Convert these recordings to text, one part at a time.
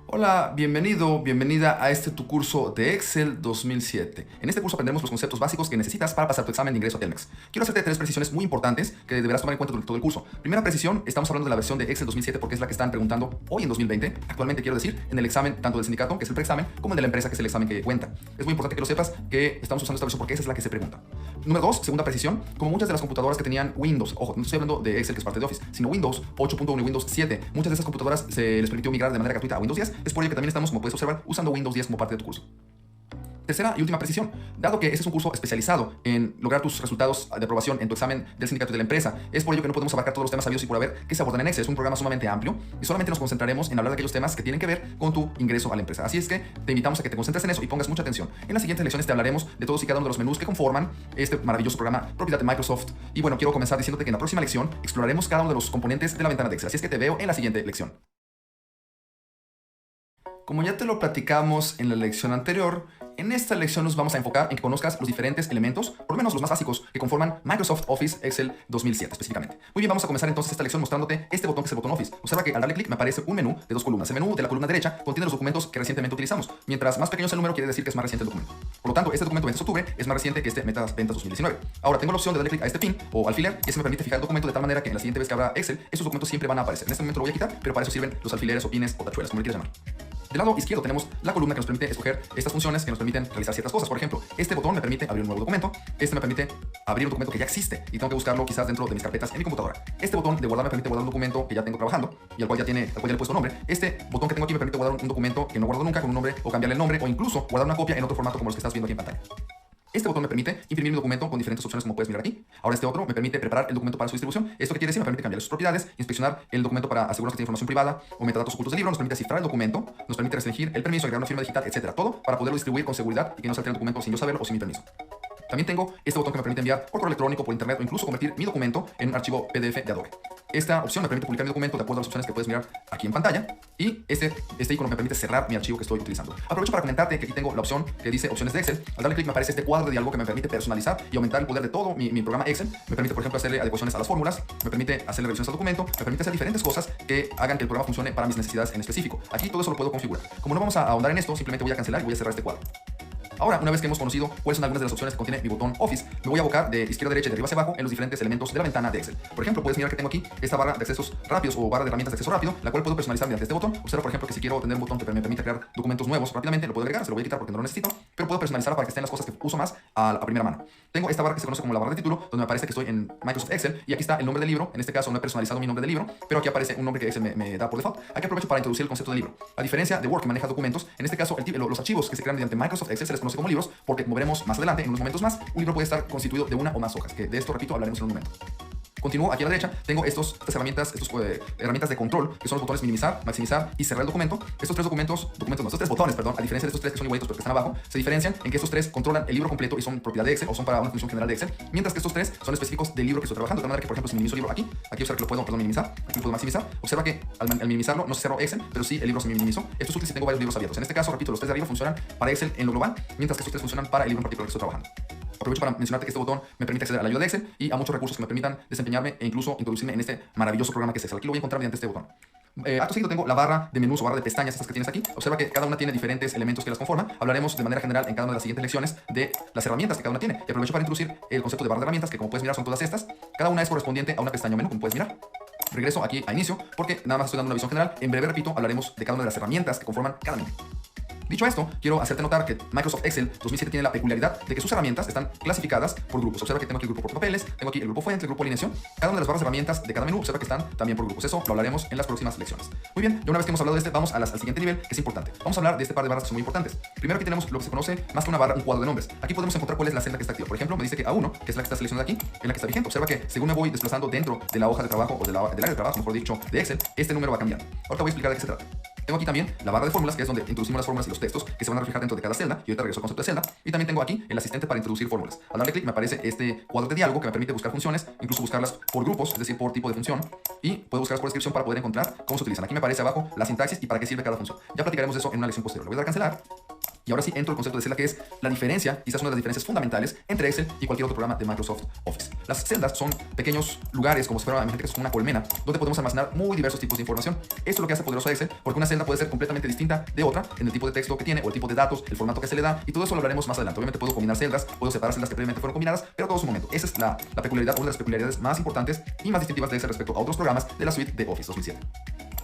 Hola, bienvenido, bienvenida a tu curso de Excel 2007. En este curso aprenderemos los conceptos básicos que necesitas para pasar tu examen de ingreso a Telmex. Quiero hacerte tres precisiones muy importantes que deberás tomar en cuenta durante todo el curso. Primera precisión, estamos hablando de la versión de Excel 2007 porque es la que están preguntando hoy en 2020, actualmente quiero decir, en el examen tanto del sindicato, que es el preexamen, como el de la empresa, que es el examen que cuenta. Es muy importante que lo sepas que estamos usando esta versión porque esa es la que se pregunta. Número 2, segunda precisión, como muchas de las computadoras que tenían Windows, ojo, no estoy hablando de Excel que es parte de Office, sino Windows 8.1 y Windows 7, muchas de esas computadoras se les permitió migrar de manera gratuita a Windows 10, es por ello que también estamos, como puedes observar, usando Windows 10 como parte de tu curso. Tercera y última precisión, dado que este es un curso especializado en lograr tus resultados de aprobación en tu examen del sindicato y de la empresa, es por ello que no podemos abarcar todos los temas sabidos y por haber que se abordan en Excel. Es un programa sumamente amplio y solamente nos concentraremos en hablar de aquellos temas que tienen que ver con tu ingreso a la empresa. Así es que te invitamos a que te concentres en eso y pongas mucha atención. En las siguientes lecciones te hablaremos de todos y cada uno de los menús que conforman este maravilloso programa propiedad de Microsoft. Y bueno, quiero comenzar diciéndote que en la próxima lección exploraremos cada uno de los componentes de la ventana de Excel. Así es que te veo en la siguiente lección. Como ya te lo platicamos en la lección anterior, en esta lección nos vamos a enfocar en que conozcas los diferentes elementos, por lo menos los más básicos, que conforman Microsoft Office Excel 2007 específicamente. Muy bien, vamos a comenzar entonces esta lección mostrándote este botón que es el botón Office. Observa que al darle clic me aparece un menú de dos columnas. El menú de la columna derecha contiene los documentos que recientemente utilizamos. Mientras más pequeño es el número, quiere decir que es más reciente el documento. Por lo tanto, este documento de octubre es más reciente que este Ventas 2019. Ahora tengo la opción de darle clic a este pin o alfiler y eso me permite fijar el documento de tal manera que en la siguiente vez que abra Excel, esos documentos siempre van a aparecer. En este momento lo voy a quitar, pero para eso sirven los alfileres o pines o tachuelas, como le quieras llamar. Del lado izquierdo tenemos la columna que nos permite escoger estas funciones que nos permiten realizar ciertas cosas. Por ejemplo, este botón me permite abrir un nuevo documento, este me permite abrir un documento que ya existe y tengo que buscarlo quizás dentro de mis carpetas en mi computadora. Este botón de guardar me permite guardar un documento que ya tengo trabajando y al cual ya le he puesto nombre. Este botón que tengo aquí me permite guardar un documento que no guardo nunca con un nombre o cambiarle el nombre o incluso guardar una copia en otro formato como los que estás viendo aquí en pantalla. Este botón me permite imprimir mi documento con diferentes opciones como puedes mirar aquí. Ahora este otro me permite preparar el documento para su distribución. Esto que quiere decir me permite cambiar sus propiedades, inspeccionar el documento para asegurarnos que tiene información privada o metadatos ocultos del libro, nos permite cifrar el documento, nos permite restringir el permiso, agregar una firma digital, etcétera. Todo para poderlo distribuir con seguridad y que no se altere el documento sin yo saberlo o sin mi permiso. También tengo este botón que me permite enviar por correo electrónico, por internet o incluso convertir mi documento en un archivo PDF de Adobe. Esta opción me permite publicar mi documento de acuerdo a las opciones que puedes mirar aquí en pantalla y este icono me permite cerrar mi archivo que estoy utilizando. Aprovecho para comentarte que aquí tengo la opción que dice opciones de Excel. Al darle clic me aparece este cuadro de diálogo que me permite personalizar y aumentar el poder de todo mi programa Excel. Me permite, por ejemplo, hacerle adecuaciones a las fórmulas, me permite hacerle revisiones al documento, me permite hacer diferentes cosas que hagan que el programa funcione para mis necesidades en específico. Aquí todo eso lo puedo configurar. Como no vamos a ahondar en esto, simplemente voy a cancelar y voy a cerrar este cuadro. Ahora, una vez que hemos conocido cuáles son algunas de las opciones que contiene mi botón Office, me voy a abocar de izquierda a derecha y de arriba hacia abajo en los diferentes elementos de la ventana de Excel. Por ejemplo, puedes mirar que tengo aquí esta barra de accesos rápidos o barra de herramientas de acceso rápido, la cual puedo personalizar mediante este botón. Observa, por ejemplo, que si quiero tener un botón que me permita crear documentos nuevos rápidamente, lo puedo agregar, se lo voy a quitar porque no lo necesito, pero puedo personalizarla para que estén las cosas que uso más a primera mano. Tengo esta barra que se conoce como la barra de título, donde me aparece que estoy en Microsoft Excel y aquí está el nombre del libro. En este caso no he personalizado mi nombre del libro, pero aquí aparece un nombre que Excel me da por default. Aquí aprovecho para introducir el concepto de libro. A diferencia de Word que maneja documentos, en este caso los archivos que se crean mediante Microsoft Excel se les conoce como libros porque, como veremos más adelante, en unos momentos más, un libro puede estar constituido de una o más hojas, que de esto, repito, hablaremos en un momento. Continúo aquí a la derecha, tengo estas herramientas de control, que son los botones minimizar, maximizar y cerrar el documento. Estos tres botones, a diferencia de estos tres que son igualitos pero que están abajo, se diferencian en que estos tres controlan el libro completo y son propiedad de Excel o son para una función general de Excel, mientras que estos tres son específicos del libro que estoy trabajando. De tal manera que, por ejemplo, si minimizo el libro aquí observa que lo puedo minimizar, aquí lo puedo maximizar. Observa que al minimizarlo no se cerró Excel, pero sí el libro se minimizó. Esto es útil si tengo varios libros abiertos. En este caso, repito, los tres de arriba funcionan para Excel en lo global, mientras que estos tres funcionan para el libro en particular que estoy trabajando. Aprovecho para mencionarte que este botón me permite acceder a la ayuda de Excel y a muchos recursos que me permitan desempeñarme e incluso introducirme en este maravilloso programa que es Excel. Aquí lo voy a encontrar mediante este botón. Acto seguido tengo la barra de menús o barra de pestañas, estas que tienes aquí. Observa que cada una tiene diferentes elementos que las conforman. Hablaremos de manera general en cada una de las siguientes lecciones de las herramientas que cada una tiene. Y aprovecho para introducir el concepto de barra de herramientas, que como puedes mirar son todas estas. Cada una es correspondiente a una pestaña o menú, como puedes mirar. Regreso aquí a inicio porque nada más estoy dando una visión general. En breve, repito, hablaremos de cada una de las herramientas que conforman cada menú. Dicho esto, quiero hacerte notar que Microsoft Excel 2007 tiene la peculiaridad de que sus herramientas están clasificadas por grupos. Observa que tengo aquí el grupo por papeles, tengo aquí el grupo fuente, el grupo alineación. Cada una de las barras de herramientas de cada menú, observa que están también por grupos. Eso lo hablaremos en las próximas lecciones. Muy bien, ya una vez que hemos hablado de este, vamos al siguiente nivel, que es importante. Vamos a hablar de este par de barras que son muy importantes. Primero aquí tenemos lo que se conoce más que una barra, un cuadro de nombres. Aquí podemos encontrar cuál es la celda que está activa. Por ejemplo, me dice que A1, que es la que está seleccionada aquí, es la que está vigente. Observa que según me voy desplazando dentro de la hoja de trabajo o del área de trabajo, mejor dicho, de Excel, este número va cambiando. Ahora te voy a explicar de qué se trata. Tengo aquí también la barra de fórmulas, que es donde introducimos las fórmulas y los textos que se van a reflejar dentro de cada celda. Y ahorita regreso al concepto de celda. Y también tengo aquí el asistente para introducir fórmulas. Al darle clic me aparece este cuadro de diálogo que me permite buscar funciones, incluso buscarlas por grupos, es decir, por tipo de función. Y puedo buscarlas por descripción para poder encontrar cómo se utilizan. Aquí me aparece abajo la sintaxis y para qué sirve cada función. Ya platicaremos de eso en una lección posterior. Le voy a dar a cancelar. Y ahora sí entro al concepto de celda, que es la diferencia, quizás una de las diferencias fundamentales entre Excel y cualquier otro programa de Microsoft Office. Las celdas son pequeños lugares, como si fuera, imagínate que es como una colmena, donde podemos almacenar muy diversos tipos de información. Esto es lo que hace poderoso a Excel, porque una celda puede ser completamente distinta de otra en el tipo de texto que tiene, o el tipo de datos, el formato que se le da, y todo eso lo hablaremos más adelante. Obviamente puedo combinar celdas, puedo separar celdas que previamente fueron combinadas, pero todo es un momento. Esa es la peculiaridad, una de las peculiaridades más importantes y más distintivas de Excel respecto a otros programas de la suite de Office 2007.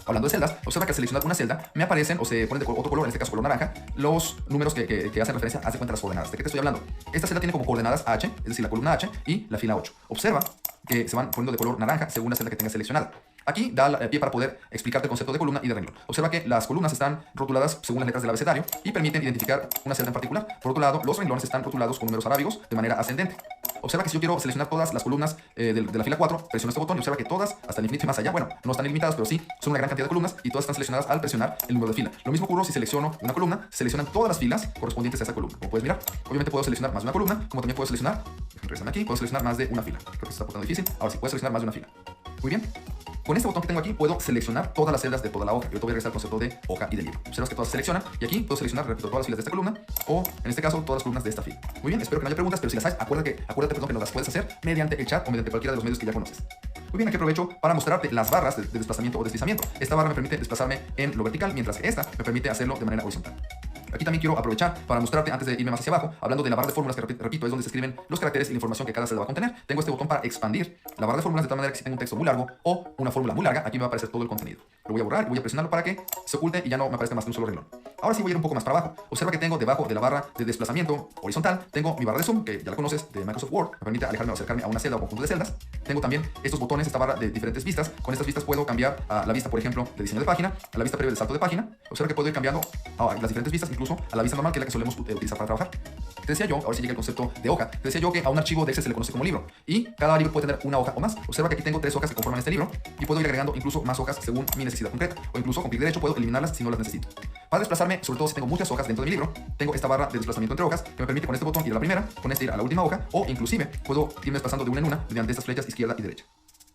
Hablando de celdas, observa que al seleccionar una celda me aparecen o se ponen de otro color, en este caso color naranja, los números que hacen referencia, haz de cuenta las coordenadas. ¿De qué te estoy hablando? Esta celda tiene como coordenadas H, es decir, la columna H y la fila 8. Observa que se van poniendo de color naranja según la celda que tengas seleccionada. Aquí da pie para poder explicarte el concepto de columna y de renglón. Observa que las columnas están rotuladas según las letras del abecedario y permiten identificar una celda en particular. Por otro lado, los renglones están rotulados con números arábigos de manera ascendente. Observa que si yo quiero seleccionar todas las columnas de la fila 4, presiono este botón y observa que todas, hasta el infinito y más allá, bueno, no están ilimitadas, pero sí son una gran cantidad de columnas y todas están seleccionadas al presionar el número de fila. Lo mismo ocurre si selecciono una columna, se seleccionan todas las filas correspondientes a esa columna. Como puedes mirar, obviamente puedo seleccionar más de una columna, como también puedo seleccionar, regresame aquí, puedo seleccionar más de una fila. Creo que se está poniendo difícil. Ahora sí, puedo seleccionar más de una fila. Muy bien. Con este botón que tengo aquí puedo seleccionar todas las celdas de toda la hoja. Yo te voy a regresar al concepto de hoja y de libro. Observas que todas se seleccionan y aquí puedo seleccionar, repito, todas las filas de esta columna o, en este caso, todas las columnas de esta fila. Muy bien, espero que no haya preguntas, pero si las hay, acuérdate que nos las puedes hacer mediante el chat o mediante cualquiera de los medios que ya conoces. Muy bien, aquí aprovecho para mostrarte las barras de desplazamiento o deslizamiento. Esta barra me permite desplazarme en lo vertical, mientras que esta me permite hacerlo de manera horizontal. Aquí también quiero aprovechar para mostrarte, antes de irme más hacia abajo, hablando de la barra de fórmulas, que repito, es donde se escriben los caracteres y la información que cada celda va a contener. Tengo este botón para expandir la barra de fórmulas de tal manera que si tengo un texto muy largo o una fórmula muy larga, aquí me va a aparecer todo el contenido. Lo voy a borrar y voy a presionarlo para que se oculte y ya no me aparezca más que un solo renglón. Ahora sí voy a ir un poco más para abajo. Observa que tengo debajo de la barra de desplazamiento horizontal, tengo mi barra de zoom, que ya la conoces, de Microsoft Word, me permite alejarme o acercarme a una celda o conjunto de celdas. Tengo también estos botones, esta barra de diferentes vistas. Con estas vistas puedo cambiar a la vista, por ejemplo, de diseño de página, a la vista previa de salto de página. Observa que puedo ir cambiando a las diferentes vistas, incluso a la vista normal, que es la que solemos utilizar para trabajar. Te decía yo, ahora sí llega el concepto de hoja, te decía yo que a un archivo de Excel se le conoce como libro y cada libro puede tener una hoja o más. Observa que aquí tengo 3 hojas que conforman este libro y puedo ir agregando incluso más hojas según mi necesidad concreta, o incluso con clic derecho puedo eliminarlas si no las necesito. Para desplazarme, sobre todo si tengo muchas hojas dentro de mi libro, tengo esta barra de desplazamiento entre hojas que me permite con este botón ir a la primera, con este ir a la última hoja, o inclusive puedo irme desplazando de una en una mediante estas flechas izquierda y derecha.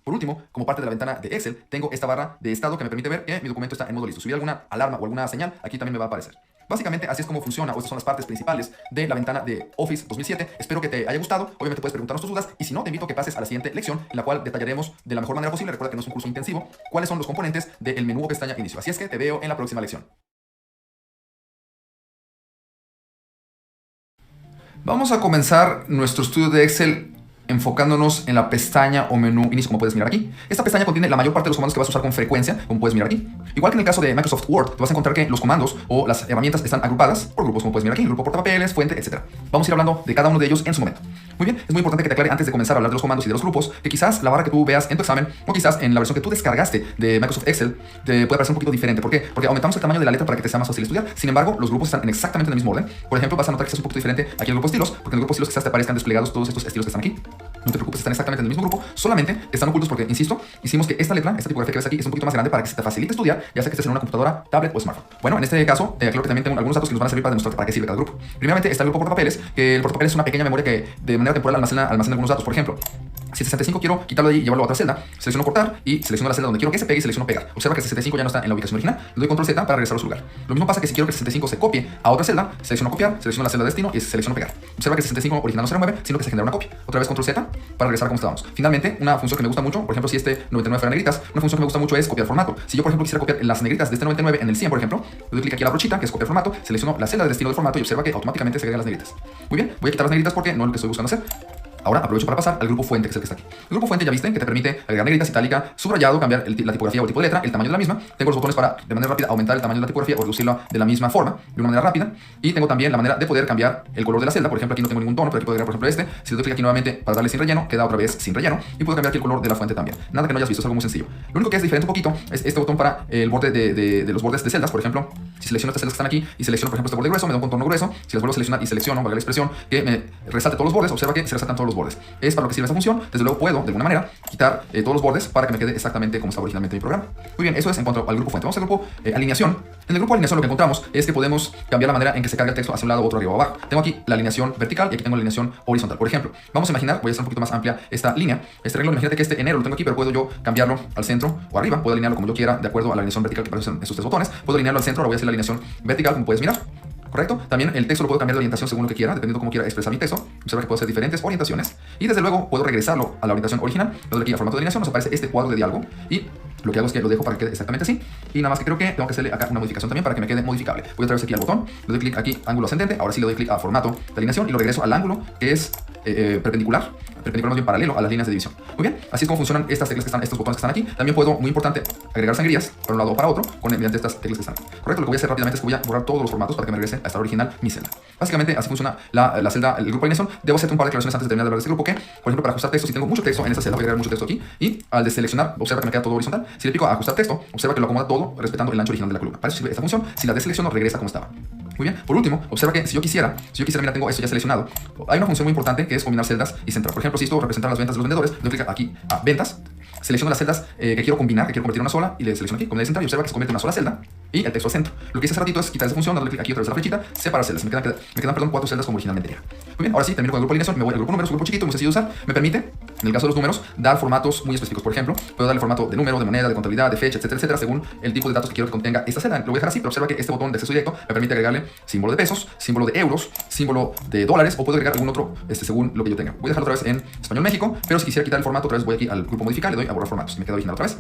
Por último, como parte de la ventana de Excel, tengo esta barra de estado que me permite ver que mi documento está en modo listo. Si hubiera alguna alarma o alguna señal, aquí también me va a aparecer. Básicamente así es como funciona, o estas son las partes principales de la ventana de Office 2007. Espero que te haya gustado. Obviamente puedes preguntarnos tus dudas y si no, te invito a que pases a la siguiente lección en la cual detallaremos de la mejor manera posible, recuerda que no es un curso intensivo, cuáles son los componentes del menú o pestaña inicio. Así es que te veo en la próxima lección. Vamos a comenzar nuestro estudio de Excel enfocándonos en la pestaña o menú inicio, como puedes mirar aquí. Esta pestaña contiene la mayor parte de los comandos que vas a usar con frecuencia, como puedes mirar aquí. Igual que en el caso de Microsoft Word, te vas a encontrar que los comandos o las herramientas están agrupadas por grupos, como puedes mirar aquí, grupo portapapeles, fuente, etc. Vamos a ir hablando de cada uno de ellos en su momento. Muy bien, es muy importante que te aclare antes de comenzar a hablar de los comandos y de los grupos, que quizás la barra que tú veas en tu examen, o quizás en la versión que tú descargaste de Microsoft Excel, te puede parecer un poquito diferente. ¿Por qué? Porque aumentamos el tamaño de la letra para que te sea más fácil estudiar. Sin embargo, los grupos están en exactamente el mismo orden. Por ejemplo, vas a notar que es un poquito diferente aquí en el grupo estilos, porque en el grupo estilos quizás te aparezcan desplegados todos estos estilos que están aquí. No te preocupes, están exactamente en el mismo grupo, solamente están ocultos porque, insisto, hicimos que esta letra, esta tipografía que ves aquí, es un poquito más grande para que se te facilite estudiar, ya sea que estés en una computadora, tablet o smartphone. Bueno, en este caso, aclaro que también tengo algunos datos que nos van a servir para demostrarte para qué sirve cada grupo. Primeramente está el grupo portapapeles, que el portapapeles es una pequeña memoria que de manera temporal almacena algunos datos. Por ejemplo, si el 65 quiero quitarlo de ahí y llevarlo a otra celda, selecciono cortar y selecciono la celda donde quiero que se pegue y selecciono pegar. Observa que el 65 ya no está en la ubicación original, le doy control Z para regresarlo a su lugar. Lo mismo pasa que si quiero que el 65 se copie a otra celda, selecciono copiar, selecciono la celda de destino y selecciono pegar. Observa que el 65 original no se remueve, sino que se genera una copia. Otra vez control Z para regresar a como estábamos. Finalmente, una función que me gusta mucho, por ejemplo, si este 99 fuera negritas, una función que me gusta mucho es copiar formato. Si yo, por ejemplo, quisiera copiar las negritas de este 99 en el 100, por ejemplo, le doy clic aquí a la brochita, que es copiar formato, selecciono la celda de destino del formato y observa que automáticamente se agregan las negritas. Muy bien, voy a quitar las negritas porque no es lo que estoy buscando hacer. Ahora aprovecho para pasar al grupo fuente, que es el que está aquí. El grupo fuente ya viste que te permite agregar negritas, itálica, subrayado, cambiar la tipografía o el tipo de letra, el tamaño de la misma. Tengo los botones para de manera rápida aumentar el tamaño de la tipografía o reducirla de la misma forma, de una manera rápida. Y tengo también la manera de poder cambiar el color de la celda. Por ejemplo, aquí no tengo ningún tono, pero aquí puedo agregar, por ejemplo, este. Si le doy clic aquí nuevamente para darle sin relleno, queda otra vez sin relleno. Y puedo cambiar aquí el color de la fuente también. Nada que no hayas visto, es algo muy sencillo. Lo único que es diferente un poquito es este botón para el borde de los bordes de celdas. Por ejemplo, si selecciono estas celdas que están aquí y selecciono, por ejemplo, este borde grueso, me da un contorno grueso. Si las vuelvo a seleccionar y selecciono, valga la expresión, que me resalte todos los bordes, observa que se resaltan todos los bordes. Es para lo que sirve esta función. Desde luego puedo, de alguna manera, quitar todos los bordes para que me quede exactamente como estaba originalmente mi programa. Muy bien, eso es en cuanto al grupo fuente. Vamos al grupo alineación. En el grupo alineación lo que encontramos es que podemos cambiar la manera en que se carga el texto hacia un lado, otro, arriba o abajo. Tengo aquí la alineación vertical y aquí tengo la alineación horizontal. Por ejemplo, vamos a imaginar, voy a hacer un poquito más amplia esta línea. Este renglón, imagínate que este enero lo tengo aquí, pero puedo yo cambiarlo al centro o arriba. Puedo alinearlo como yo quiera, de acuerdo a la alineación vertical que aparecen en esos tres botones. Puedo alinearlo al centro, ahora voy a hacer la alineación vertical, como puedes mirar. ¿correcto? También el texto lo puedo cambiar de orientación según lo que quiera, dependiendo de cómo quiera expresar mi texto. Observa que puedo hacer diferentes orientaciones. Y desde luego puedo regresarlo a la orientación original. Le doy aquí a formato de alineación, nos aparece este cuadro de diálogo. Y lo que hago es que lo dejo para que quede exactamente así. Y nada más que creo que tengo que hacerle acá una modificación también para que me quede modificable. Voy otra vez aquí al botón, le doy clic aquí, ángulo ascendente. Ahora sí le doy clic a formato de alineación y lo regreso al ángulo que es perpendicular más bien paralelo a las líneas de división. Muy bien, así es como funcionan estas teclas que están, estos botones que están aquí. También puedo, muy importante, agregar sangrías para un lado o para otro mediante estas teclas que están aquí. Correcto, lo que voy a hacer rápidamente es que voy a borrar todos los formatos para que me regrese a esta original mi celda. Básicamente así funciona la celda, el grupo de alineación. Debo hacerte un par de declaraciones antes de terminar de hablar de este grupo que, por ejemplo, para ajustar texto, si tengo mucho texto en esta celda, voy a agregar mucho texto aquí y al deseleccionar, observa que me queda todo horizontal. Si le pico a ajustar texto, observa que lo acomoda todo respetando el ancho original de la columna. Para eso sirve esta función. Si la deselecciono, regresa como estaba. Muy bien, por último, observa que si yo quisiera, mira, tengo esto ya seleccionado. Hay una función muy importante que es combinar celdas y centrar. Por ejemplo, si esto representa las ventas de los vendedores, doy clic aquí a ventas, selecciono las celdas que quiero combinar, que quiero convertir en una sola y le selecciono aquí, combinar y centrar, y observa que se convierte en una sola celda y el texto al centro. Lo que hice hace ratito es quitar esa función, darle clic aquí otra vez a la flechita, separar celdas. Me quedan 4 celdas como originalmente era. Muy bien, ahora sí, termino con el grupo de alineación, me voy al grupo números, un grupo chiquito, muy sencillo de usar. Me permite, en el caso de los números, dar formatos muy específicos. Por ejemplo, puedo darle formato de número, de moneda, de contabilidad, de fecha, etcétera, etcétera, según el tipo de datos que quiero que contenga esta celda. Lo voy a dejar así, pero observa que este botón de acceso directo me permite agregarle símbolo de pesos, símbolo de euros, símbolo de dólares, o puedo agregar algún otro según lo que yo tenga. Voy a dejarlo otra vez en español México, pero si quisiera quitar el formato, otra vez voy aquí al grupo modificar, le doy a borrar formatos, me queda original otra vez.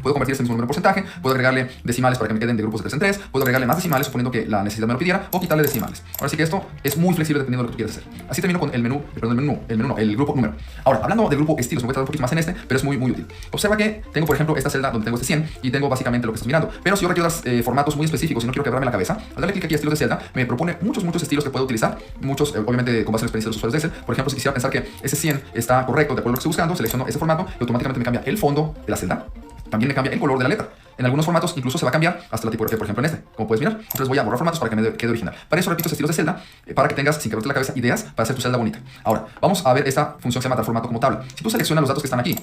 Puedo convertir este mismo número en porcentaje, puedo agregarle decimales para que me queden de grupos de 3 en 3, puedo agregarle más decimales suponiendo que la necesidad me lo pidiera, o quitarle decimales. Ahora sí que esto es muy flexible dependiendo de lo que tú quieras hacer. Así termino con el menú, el grupo número. Ahora, hablando del grupo estilos, me voy a tardar un poquito más en este, pero es muy útil. Observa que tengo, por ejemplo, esta celda donde tengo este 100 y tengo básicamente lo que estás mirando. Pero si yo requiero dar formatos muy específicos y no quiero quebrarme la cabeza, al darle clic aquí a estilos de celda, me propone muchos estilos que puedo utilizar, muchos obviamente con base en la experiencia de los usuarios de Excel. Por ejemplo, si quisiera pensar que ese 100 está correcto de acuerdo a lo que estoy buscando, selecciono ese formato y automáticamente me cambia el fondo de la celda. También me cambia el color de la letra. En algunos formatos incluso se va a cambiar hasta la tipografía, por ejemplo en este, como puedes mirar. Entonces voy a borrar formatos para que me quede original. Para eso repito estilos de celda, para que tengas, sin quebrarte la cabeza, ideas para hacer tu celda bonita. Ahora, vamos a ver esta función que se llama dar formato como tabla. Si tú seleccionas los datos que están aquí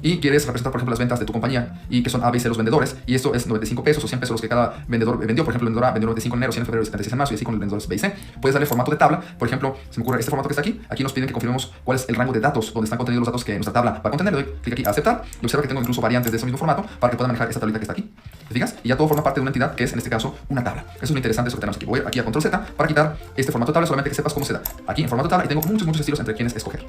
y quieres representar, por ejemplo, las ventas de tu compañía y que son A, B y C los vendedores, y esto es 95 pesos o 100 pesos los que cada vendedor vendió, por ejemplo, el vendedor A vendió 95 en enero, 100 en febrero y 76 en marzo, y así con los vendedores B y C, puedes darle formato de tabla. Por ejemplo, se me ocurre este formato que está aquí nos piden que confirmemos cuál es el rango de datos donde están contenidos los datos que nuestra tabla va a contener. Le doy clic aquí a aceptar y observa que tengo incluso variantes de ese mismo formato para que pueda manejar esta tablita que está aquí. ¿Te fijas? Y ya todo forma parte de una entidad que es en este caso una tabla. Eso es lo interesante, eso que tenemos aquí. Voy aquí a control Z para quitar este formato de tabla, solamente que sepas cómo se da. Aquí en formato de tabla y tengo muchos estilos entre quienes escoger.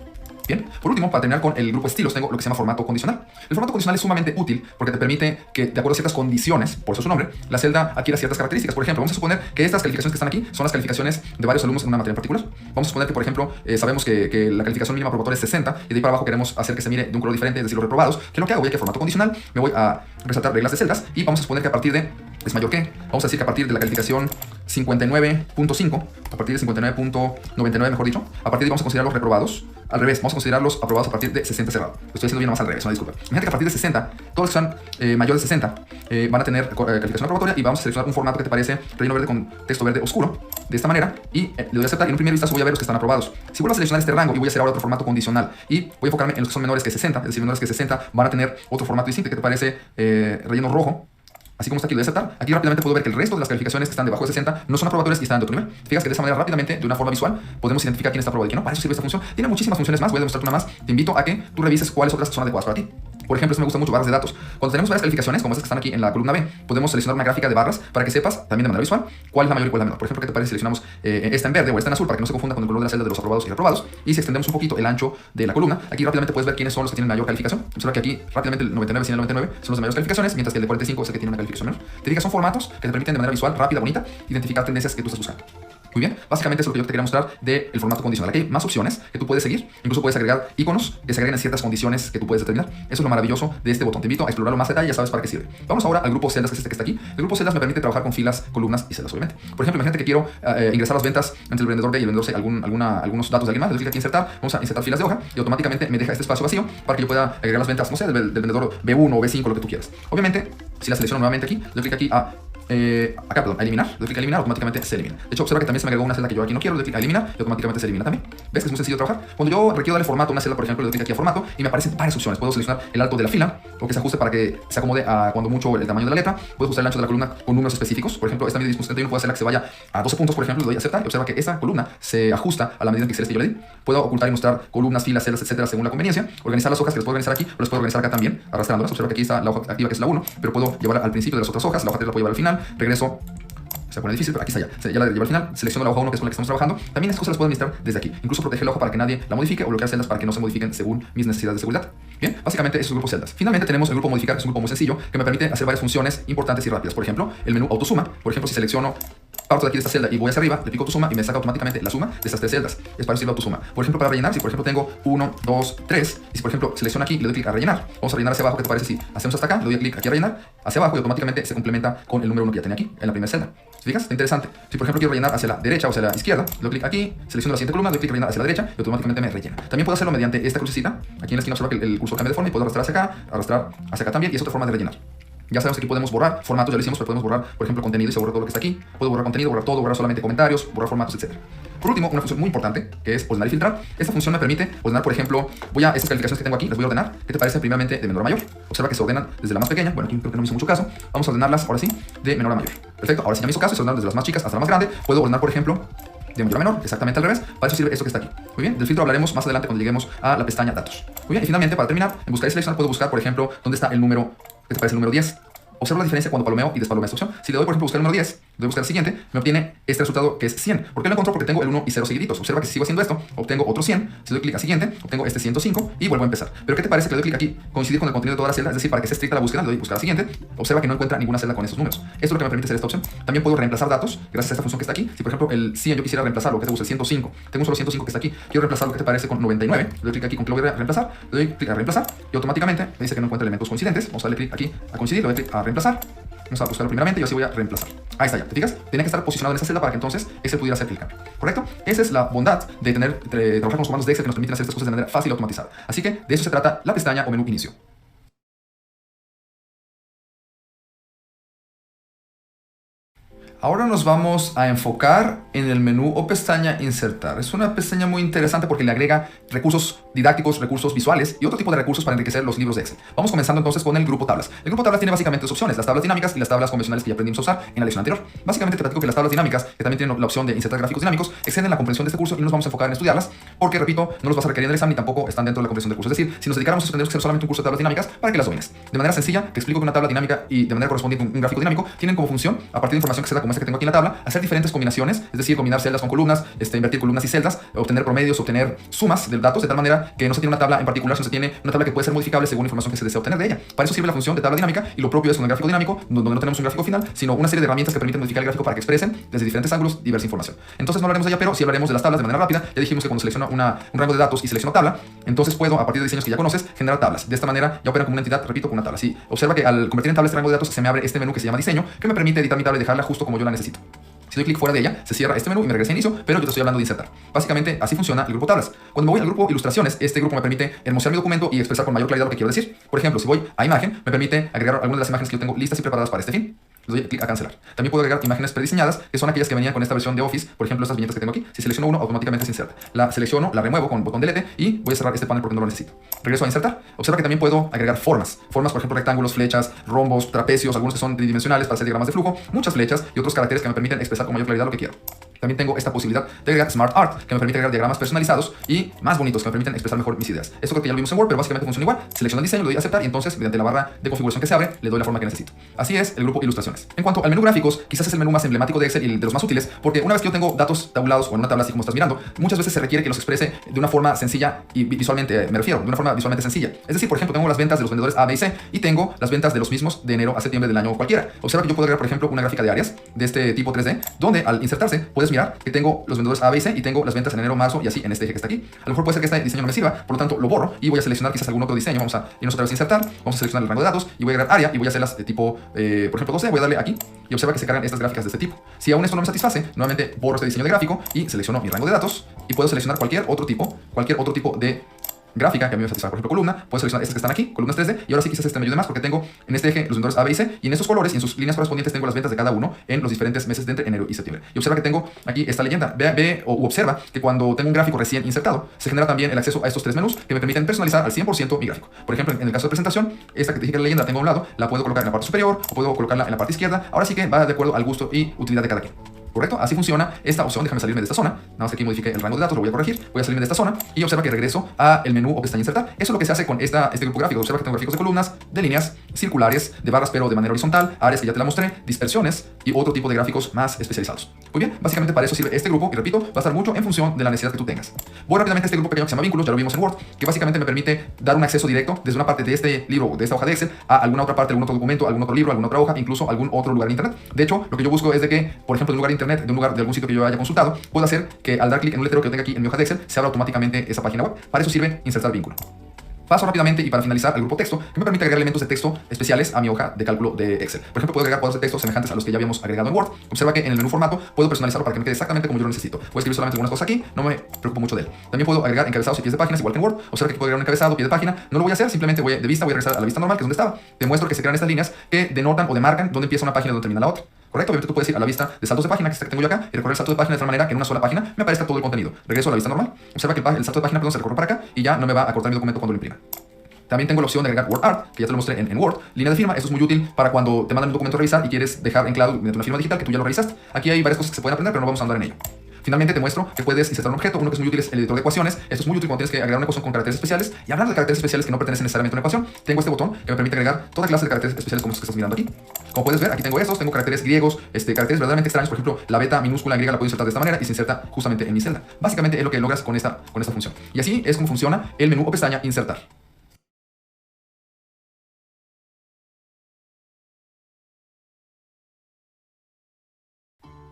Bien, por último, para terminar con el grupo estilos, tengo lo que se llama formato condicional. El formato condicional es sumamente útil porque te permite que, de acuerdo a ciertas condiciones, por eso su nombre, la celda adquiera ciertas características. Por ejemplo, vamos a suponer que estas calificaciones que están aquí son las calificaciones de varios alumnos en una materia en particular. Vamos a suponer que, por ejemplo, sabemos que la calificación mínima probatoire es 60 y de ahí para abajo queremos hacer que se mire de un color diferente, es decir, los reprobados. ¿Qué es lo que hago? Voy aquí a formato condicional, me voy a resaltar reglas de celdas y vamos a suponer que a partir de es mayor que, vamos a decir que a partir de la calificación 59.5, a partir de 59.99, mejor dicho, a partir de ahí vamos a considerar los reprobados. Al revés, vamos a considerar los aprobados a partir de 60 cerrado. Lo estoy haciendo bien más al revés, no disculpa. Imagínate que a partir de 60, todos los que sean mayores de 60 van a tener calificación aprobatoria y vamos a seleccionar un formato que te parece relleno verde con texto verde oscuro, de esta manera, y le doy a aceptar y en un primer vistazo voy a ver los que están aprobados. Si vuelvo a seleccionar este rango y voy a hacer ahora otro formato condicional y voy a enfocarme en los que son menores que 60, es decir, menores que 60 van a tener otro formato distinto que te parece relleno rojo. Así como está aquí, lo de aceptar. Aquí rápidamente puedo ver que el resto de las calificaciones que están debajo de 60 no son aprobatorias y están de otro nivel. Fíjate que de esa manera rápidamente, de una forma visual, podemos identificar quién está aprobado y quién no. Para eso sirve esta función. Tiene muchísimas funciones más, voy a demostrarte una más. Te invito a que tú revises cuáles otras son adecuadas para ti. Por ejemplo, esto me gusta mucho, barras de datos. Cuando tenemos varias calificaciones, como estas que están aquí en la columna B, podemos seleccionar una gráfica de barras para que sepas, también de manera visual, cuál es la mayor y cuál es la menor. Por ejemplo, ¿qué te parece si seleccionamos esta en verde o esta en azul para que no se confunda con el color de la celda de los aprobados y reprobados? Y si extendemos un poquito el ancho de la columna, aquí rápidamente puedes ver quiénes son los que tienen mayor calificación. Observa que aquí rápidamente el 99 sin el 99 son los de mayores calificaciones, mientras que el de 45 es el que tiene una calificación menor. Te digas, son formatos que te permiten de manera visual, rápida, bonita, identificar tendencias que tú estás buscando. Muy bien, básicamente eso es lo que yo te quería mostrar del formato condicional. Aquí hay más opciones que tú puedes seguir, incluso puedes agregar iconos que se agreguen en ciertas condiciones que tú puedes determinar. Eso es lo maravilloso de este botón. Te invito a explorarlo más detalle, ya sabes para qué sirve. Vamos ahora al grupo celdas, que es este que está aquí. El grupo celdas me permite trabajar con filas, columnas y celdas, obviamente. Por ejemplo, imagínate que quiero ingresar las ventas entre el vendedor B y el vendedor C, algunos datos de alguien más. Le doy clic aquí a insertar, vamos a insertar filas de hoja y automáticamente me deja este espacio vacío para que yo pueda agregar las ventas, no sé, del vendedor B1 o B5, lo que tú quieras. Obviamente, si la selecciono nuevamente aquí, le doy clic aquí a eliminar, le doy clic a eliminar, automáticamente se elimina. De hecho, observa que también se me agregó una celda que yo aquí no quiero, le doy clic a eliminar y automáticamente se elimina también. ¿Ves que es muy sencillo de trabajar? Cuando yo requiero darle formato a una celda, por ejemplo, le doy clic aquí a formato y me aparecen varias opciones. Puedo seleccionar el alto de la fila o que se ajuste para que se acomode a cuando mucho el tamaño de la letra. Puedo ajustar el ancho de la columna con números específicos. Por ejemplo, esta medida de 71 puedo hacerla que se vaya a 12 puntos, por ejemplo, le doy a aceptar y observa que esa columna se ajusta a la medida en píxeles que yo le di. Puedo ocultar y mostrar columnas, filas, celdas, etcétera, según la conveniencia. Organizar las hojas que las puedo organizar aquí o las puedo organizar acá también, arrastrándolas. Observa que aquí está la hoja activa que es la 1, pero puedo llevar al principio de las otras hojas. La hoja 3 la puedo llevar al final. Regreso Se pone difícil, pero aquí está ya. Ya la llevo al final. Selecciono la hoja 1, que es con la que estamos trabajando. También estas cosas las puedo administrar desde aquí. Incluso proteger la hoja para que nadie la modifique o bloquear celdas para que no se modifiquen según mis necesidades de seguridad. Bien, básicamente eso es el grupo celdas. Finalmente tenemos el grupo modificar, que es un grupo muy sencillo que me permite hacer varias funciones importantes y rápidas. Por ejemplo, el menú autosuma. Por ejemplo, si selecciono parto de aquí de esta celda y voy hacia arriba, le pico autosuma y me saca automáticamente la suma de estas tres celdas. Es para eso sirve autosuma. Por ejemplo, para rellenar, si por ejemplo tengo 1, 2, 3, y si por ejemplo selecciono aquí y le doy clic a rellenar, vamos a rellenar hacia abajo. ¿Qué te parece si hacemos hasta acá? Le doy clic aquí a rellenar hacia abajo y automáticamente se complementa con el número 1 que ya tenía aquí en la primera celda. ¿Te fijas? Está interesante. Si por ejemplo quiero rellenar hacia la derecha o hacia la izquierda, le doy clic aquí, selecciono la siguiente columna, le doy clic a rellenar hacia la derecha y automáticamente me rellena. También puedo hacerlo mediante esta crucecita. Aquí en la esquina observa que el cursor cambia de forma y puedo arrastrar hacia acá también, y es otra forma de rellenar. Ya sabemos que aquí podemos borrar formatos, ya lo hicimos, pero podemos borrar, por ejemplo, contenido y se borra todo lo que está aquí. Puedo borrar contenido, borrar todo, borrar solamente comentarios, borrar formatos, etc. Por último, una función muy importante, que es ordenar y filtrar. Esta función me permite ordenar, por ejemplo, voy a estas calificaciones que tengo aquí, las voy a ordenar. ¿Qué te parece? Primeramente de menor a mayor. Observa que se ordenan desde la más pequeña. Bueno, aquí creo que no me hizo mucho caso. Vamos a ordenarlas ahora sí, de menor a mayor. Perfecto, ahora sí ya me hizo caso, se ordenan desde las más chicas hasta la más grande. Puedo ordenar, por ejemplo, de mayor a menor, exactamente al revés. Para eso sirve esto que está aquí. Muy bien, del filtro hablaremos más adelante cuando lleguemos a la pestaña datos. Muy bien, y finalmente, para terminar, en buscar y seleccionar puedo buscar, por ejemplo, dónde está el número, ¿qué te parece el número 10? Observa la diferencia cuando palomeo y despalomeo esta opción. Si le doy, por ejemplo, buscar el número 10, le doy buscar el siguiente, me obtiene este resultado que es 100. ¿Por qué lo encuentro? Porque tengo el 1 y 0 seguiditos. Observa que si sigo haciendo esto, obtengo otro 100. Si doy clic a siguiente, obtengo este 105 y vuelvo a empezar. Pero ¿qué te parece que le doy clic aquí, coincidir con el contenido de toda la celda? Es decir, para que sea estricta la búsqueda, le doy buscar a siguiente. Observa que no encuentra ninguna celda con esos números. Esto es lo que me permite hacer esta opción. También puedo reemplazar datos gracias a esta función que está aquí. Si por ejemplo el 100 yo quisiera reemplazarlo, que te gusta el 105, tengo un solo 105 que está aquí, quiero reemplazarlo, ¿qué te parece con 99? Le doy clic aquí con que lo voy a reemplazar, le doy clic a reemplazar y automáticamente me dice que no encuentra elementos coincidentes. Vamos a darle clic aquí a coincidir, le doy clic a reemplazar. Vamos a buscarlo primeramente y así voy a reemplazar. Ahí está ya, ¿te fijas? Tenía que estar posicionado en esa celda para que entonces Excel pudiera hacer el cambio. ¿Correcto? Esa es la bondad de trabajar con los comandos de Excel que nos permiten hacer estas cosas de manera fácil y automatizada. Así que de eso se trata la pestaña o menú inicio. Ahora nos vamos a enfocar en el menú o pestaña insertar. Es una pestaña muy interesante porque le agrega recursos didácticos, recursos visuales y otro tipo de recursos para enriquecer los libros de Excel. Vamos comenzando entonces con el grupo tablas. El grupo tablas tiene básicamente dos opciones, las tablas dinámicas y las tablas convencionales que ya aprendimos a usar en la lección anterior. Básicamente te platico que las tablas dinámicas, que también tienen la opción de insertar gráficos dinámicos, exceden la comprensión de este curso y nos vamos a enfocar en estudiarlas porque, repito, no los vas a requerir en el examen ni tampoco están dentro de la comprensión del curso. Es decir, si nos dedicáramos a tendríamos que hacer solamente un curso de tablas dinámicas para que las domines. De manera sencilla, te explico que una tabla dinámica y de manera correspondiente un gráfico dinámico tienen como función, a partir de información que se da como esta que tengo aquí en la tabla, hacer diferentes combinaciones, es decir, combinar celdas con columnas, invertir columnas y celdas, obtener promedios, obtener sumas de datos, de tal manera que no se tiene una tabla en particular, sino se tiene una tabla que puede ser modificable según la información que se desea obtener de ella. Para eso sirve la función de tabla dinámica y lo propio es con el gráfico dinámico, donde no tenemos un gráfico final, sino una serie de herramientas que permiten modificar el gráfico para que expresen desde diferentes ángulos diversa información. Entonces no hablaremos de ella, pero sí hablaremos de las tablas de manera rápida. Ya dijimos que cuando selecciono un rango de datos y selecciono tabla, entonces puedo, a partir de diseños que ya conoces, generar tablas. De esta manera ya operan como una entidad, repito, con una tabla. Sí, observa que al convertir en tabla este rango de datos se me abre este menú que se llama diseño, que me permite editar mi tabla y dejarla justo como yo la necesito. Si doy clic fuera de ella, se cierra este menú y me regresa a inicio, pero yo te estoy hablando de insertar. Básicamente, así funciona el grupo tablas. Cuando me voy al grupo ilustraciones, este grupo me permite hermosear mi documento y expresar con mayor claridad lo que quiero decir. Por ejemplo, si voy a imagen, me permite agregar algunas de las imágenes que yo tengo listas y preparadas para este fin. Le doy clic a cancelar. También puedo agregar imágenes prediseñadas, que son aquellas que venían con esta versión de Office, por ejemplo, estas viñetas que tengo aquí. Si selecciono uno, automáticamente se inserta. La selecciono, la remuevo con el botón delete y voy a cerrar este panel porque no lo necesito. Regreso a insertar. Observa que también puedo agregar formas. Formas, por ejemplo, rectángulos, flechas, rombos, trapecios, algunos que son tridimensionales para hacer diagramas de flujo, muchas flechas y otros caracteres que me permiten expresar con mayor claridad lo que quiero. También tengo esta posibilidad de agregar Smart Art, que me permite agregar diagramas personalizados y más bonitos, que me permiten expresar mejor mis ideas. Esto creo que ya lo vimos en Word, pero básicamente funciona igual. Selecciono el diseño, lo doy a aceptar y entonces, mediante la barra de configuración que se abre, le doy la forma que necesito. Así es el grupo ilustraciones. En cuanto al menú gráficos, quizás es el menú más emblemático de Excel y de los más útiles, porque una vez que yo tengo datos tabulados o en una tabla así como estás mirando, muchas veces se requiere que los exprese de una forma sencilla y visualmente, me refiero, de una forma visualmente sencilla. Es decir, por ejemplo, tengo las ventas de los vendedores A, B y C y tengo las ventas de los mismos de enero a septiembre del año cualquiera. Observa que yo puedo agregar, por ejemplo, una gráfica de áreas de este tipo 3D, donde al insertarse puedes mirar que tengo los vendedores A, B y C y tengo las ventas en enero, marzo y así en este eje que está aquí. A lo mejor puede ser que este diseño no me sirva, por lo tanto lo borro y voy a seleccionar quizás algún otro diseño. Vamos a irnos otra vez a insertar, vamos a seleccionar el rango de datos y voy a agregar área y voy a hacerlas de tipo, por ejemplo, 12, voy a darle aquí y observa que se cargan estas gráficas de este tipo. Si aún esto no me satisface, nuevamente borro este diseño de gráfico y selecciono mi rango de datos y puedo seleccionar cualquier otro tipo de gráfica que a mí me satisfaga. Por ejemplo, columna, puedo seleccionar estas que están aquí, columnas 3D, y ahora sí quizás este me ayude más porque tengo en este eje los vendedores A, B y C, y en estos colores y en sus líneas correspondientes tengo las ventas de cada uno en los diferentes meses de entre enero y septiembre. Y observa que tengo aquí esta leyenda, ve o observa que cuando tengo un gráfico recién insertado, se genera también el acceso a estos tres menús que me permiten personalizar al 100% mi gráfico. Por ejemplo, en el caso de presentación, esta que te dije que la leyenda tengo a un lado, la puedo colocar en la parte superior o puedo colocarla en la parte izquierda. Ahora sí que va de acuerdo al gusto y utilidad de cada quien. ¿Correcto? Así funciona esta opción. Déjame salirme de esta zona. Nada más que aquí modifique el rango de datos, lo voy a corregir. Voy a salirme de esta zona y observa que regreso al menú o pestaña insertar. Eso es lo que se hace con este grupo gráfico. Observa que tengo gráficos de columnas, de líneas, circulares, de barras pero de manera horizontal, áreas que ya te la mostré, dispersiones y otro tipo de gráficos más especializados. Muy bien, básicamente para eso sirve este grupo y repito, va a estar mucho en función de la necesidad que tú tengas. Voy rápidamente a este grupo pequeño que se llama vínculos, ya lo vimos en Word, que básicamente me permite dar un acceso directo desde una parte de este libro, de esta hoja de Excel, a alguna otra parte, algún otro documento, algún otro libro, alguna otra hoja, incluso algún otro lugar de internet. De hecho, lo que yo busco es de que, por ejemplo, de un lugar de internet, de algún sitio que yo haya consultado, puedo hacer que al dar clic en un letrero que yo tenga aquí en mi hoja de Excel, se abra automáticamente esa página web. Para eso sirve insertar vínculo. Paso rápidamente y para finalizar al grupo texto, que me permite agregar elementos de texto especiales a mi hoja de cálculo de Excel. Por ejemplo, puedo agregar cuadros de texto semejantes a los que ya habíamos agregado en Word. Observa que en el menú formato puedo personalizarlo para que me quede exactamente como yo lo necesito. Voy a escribir solamente algunas cosas aquí, no me preocupo mucho de él. También puedo agregar encabezados y pies de páginas igual que en Word. Observa que puedo agregar un encabezado, pie de página. No lo voy a hacer, simplemente voy a regresar a la vista normal, que es donde estaba. Te muestro que se crean estas líneas que denotan o demarcan dónde empieza una página y dónde termina la otra. ¿Correcto? Obviamente tú puedes ir a la vista de saltos de página, que es esta que tengo yo acá, y recorrer el salto de página de tal manera que en una sola página me aparezca todo el contenido. Regreso a la vista normal. Observa que el salto de página se recorre para acá y ya no me va a cortar mi documento cuando lo imprima. También tengo la opción de agregar Word Art, que ya te lo mostré en Word. Línea de firma, esto es muy útil para cuando te mandan un documento a revisar y quieres dejar en claro mediante una firma digital que tú ya lo revisaste. Aquí hay varias cosas que se pueden aprender, pero no vamos a andar en ello. Finalmente te muestro que puedes insertar un objeto. Uno que es muy útil es el editor de ecuaciones. Esto es muy útil cuando tienes que agregar una ecuación con caracteres especiales. Y hablando de caracteres especiales que no pertenecen necesariamente a una ecuación, tengo este botón que me permite agregar toda clase de caracteres especiales como los que estás mirando aquí. Como puedes ver, aquí tengo estos, tengo caracteres griegos, caracteres verdaderamente extraños. Por ejemplo, la beta minúscula en griega la puedo insertar de esta manera y se inserta justamente en mi celda. Básicamente es lo que logras con esta función. Y así es como funciona el menú o pestaña insertar.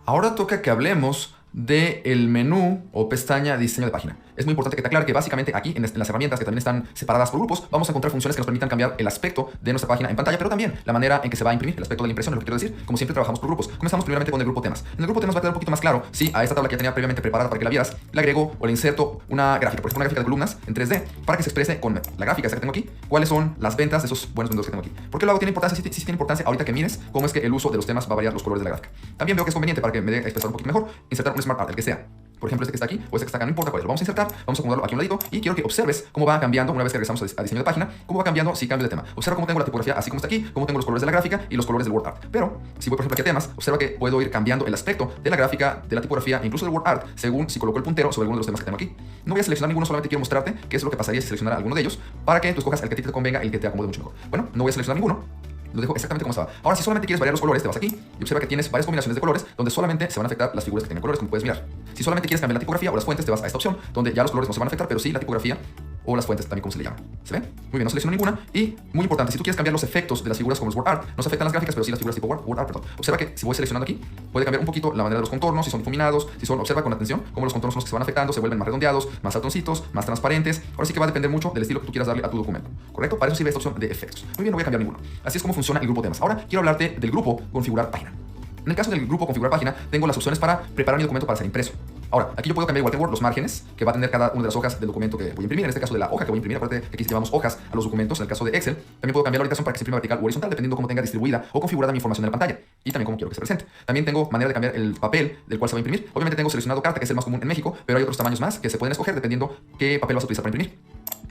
Ahora toca que hablemos del menú o pestaña de diseño de página. Es muy importante que te aclare que básicamente aquí en las herramientas que también están separadas por grupos vamos a encontrar funciones que nos permitan cambiar el aspecto de nuestra página en pantalla, pero también la manera en que se va a imprimir, el aspecto de la impresión, es lo que quiero decir. Como siempre trabajamos por grupos. Comenzamos primeramente con el grupo temas. En el grupo temas va a quedar un poquito más claro si a esta tabla que ya tenía previamente preparada para que la vieras, le agrego o le inserto una gráfica, por ejemplo una gráfica de columnas en 3D para que se exprese con la gráfica esa que tengo aquí, cuáles son las ventas de esos buenos vendedores que tengo aquí. ¿Por qué lo hago? Tiene importancia, sí tiene importancia ahorita que mires cómo es que el uso de los temas va a variar los colores de la gráfica. También veo que es conveniente para que me dé a expresar un poquito mejor, insertar un Smart Art, el que sea. Por ejemplo, este que está aquí o este que está acá, no importa cuál es. Lo vamos a insertar, vamos a acomodarlo aquí a un ladito y quiero que observes cómo va cambiando una vez que regresamos a diseño de página, cómo va cambiando si cambio de tema. Observa cómo tengo la tipografía así como está aquí, cómo tengo los colores de la gráfica y los colores del Word Art. Pero si voy por ejemplo aquí a temas, observa que puedo ir cambiando el aspecto de la gráfica, de la tipografía e incluso del Word Art según si coloco el puntero sobre alguno de los temas que tengo aquí. No voy a seleccionar ninguno, solamente quiero mostrarte qué es lo que pasaría si seleccionara alguno de ellos para que tú escojas el que a ti te convenga, el que te acomode mucho mejor. Bueno, no voy a seleccionar ninguno. Lo dejo exactamente como estaba. Ahora, si solamente quieres variar los colores, te vas aquí y observa que tienes varias combinaciones de colores donde solamente se van a afectar las figuras que tienen colores, como puedes mirar. Si solamente quieres cambiar la tipografía o las fuentes, te vas a esta opción donde ya los colores no se van a afectar, pero sí la tipografía o las fuentes, también como se le llama. ¿Se ve? Muy bien, no selecciono ninguna. Y, muy importante, si tú quieres cambiar los efectos de las figuras como los Word Art, no se afectan las gráficas, pero sí las figuras tipo Word Art, perdón. Observa que si voy seleccionando aquí, puede cambiar un poquito la manera de los contornos, si son difuminados, si son, observa con atención cómo los contornos son los que se van afectando, se vuelven más redondeados, más saltoncitos, más transparentes. Ahora sí que va a depender mucho del estilo que tú quieras darle a tu documento. ¿Correcto? Para eso sirve esta opción de efectos. Muy bien, no voy a cambiar ninguno. Así es como funciona el grupo temas. Ahora quiero hablarte del grupo configurar página. En el caso del grupo configurar página, tengo las opciones para preparar mi documento para ser impreso. Ahora, aquí yo puedo cambiar igual que en Word los márgenes que va a tener cada una de las hojas del documento que voy a imprimir. En este caso de la hoja que voy a imprimir, acuérdate que aquí llevamos hojas a los documentos. En el caso de Excel, también puedo cambiar la orientación para que se imprima vertical o horizontal, dependiendo cómo tenga distribuida o configurada mi información en la pantalla. Y también cómo quiero que se presente. También tengo manera de cambiar el papel del cual se va a imprimir. Obviamente tengo seleccionado carta, que es el más común en México, pero hay otros tamaños más que se pueden escoger dependiendo qué papel vas a utilizar para imprimir.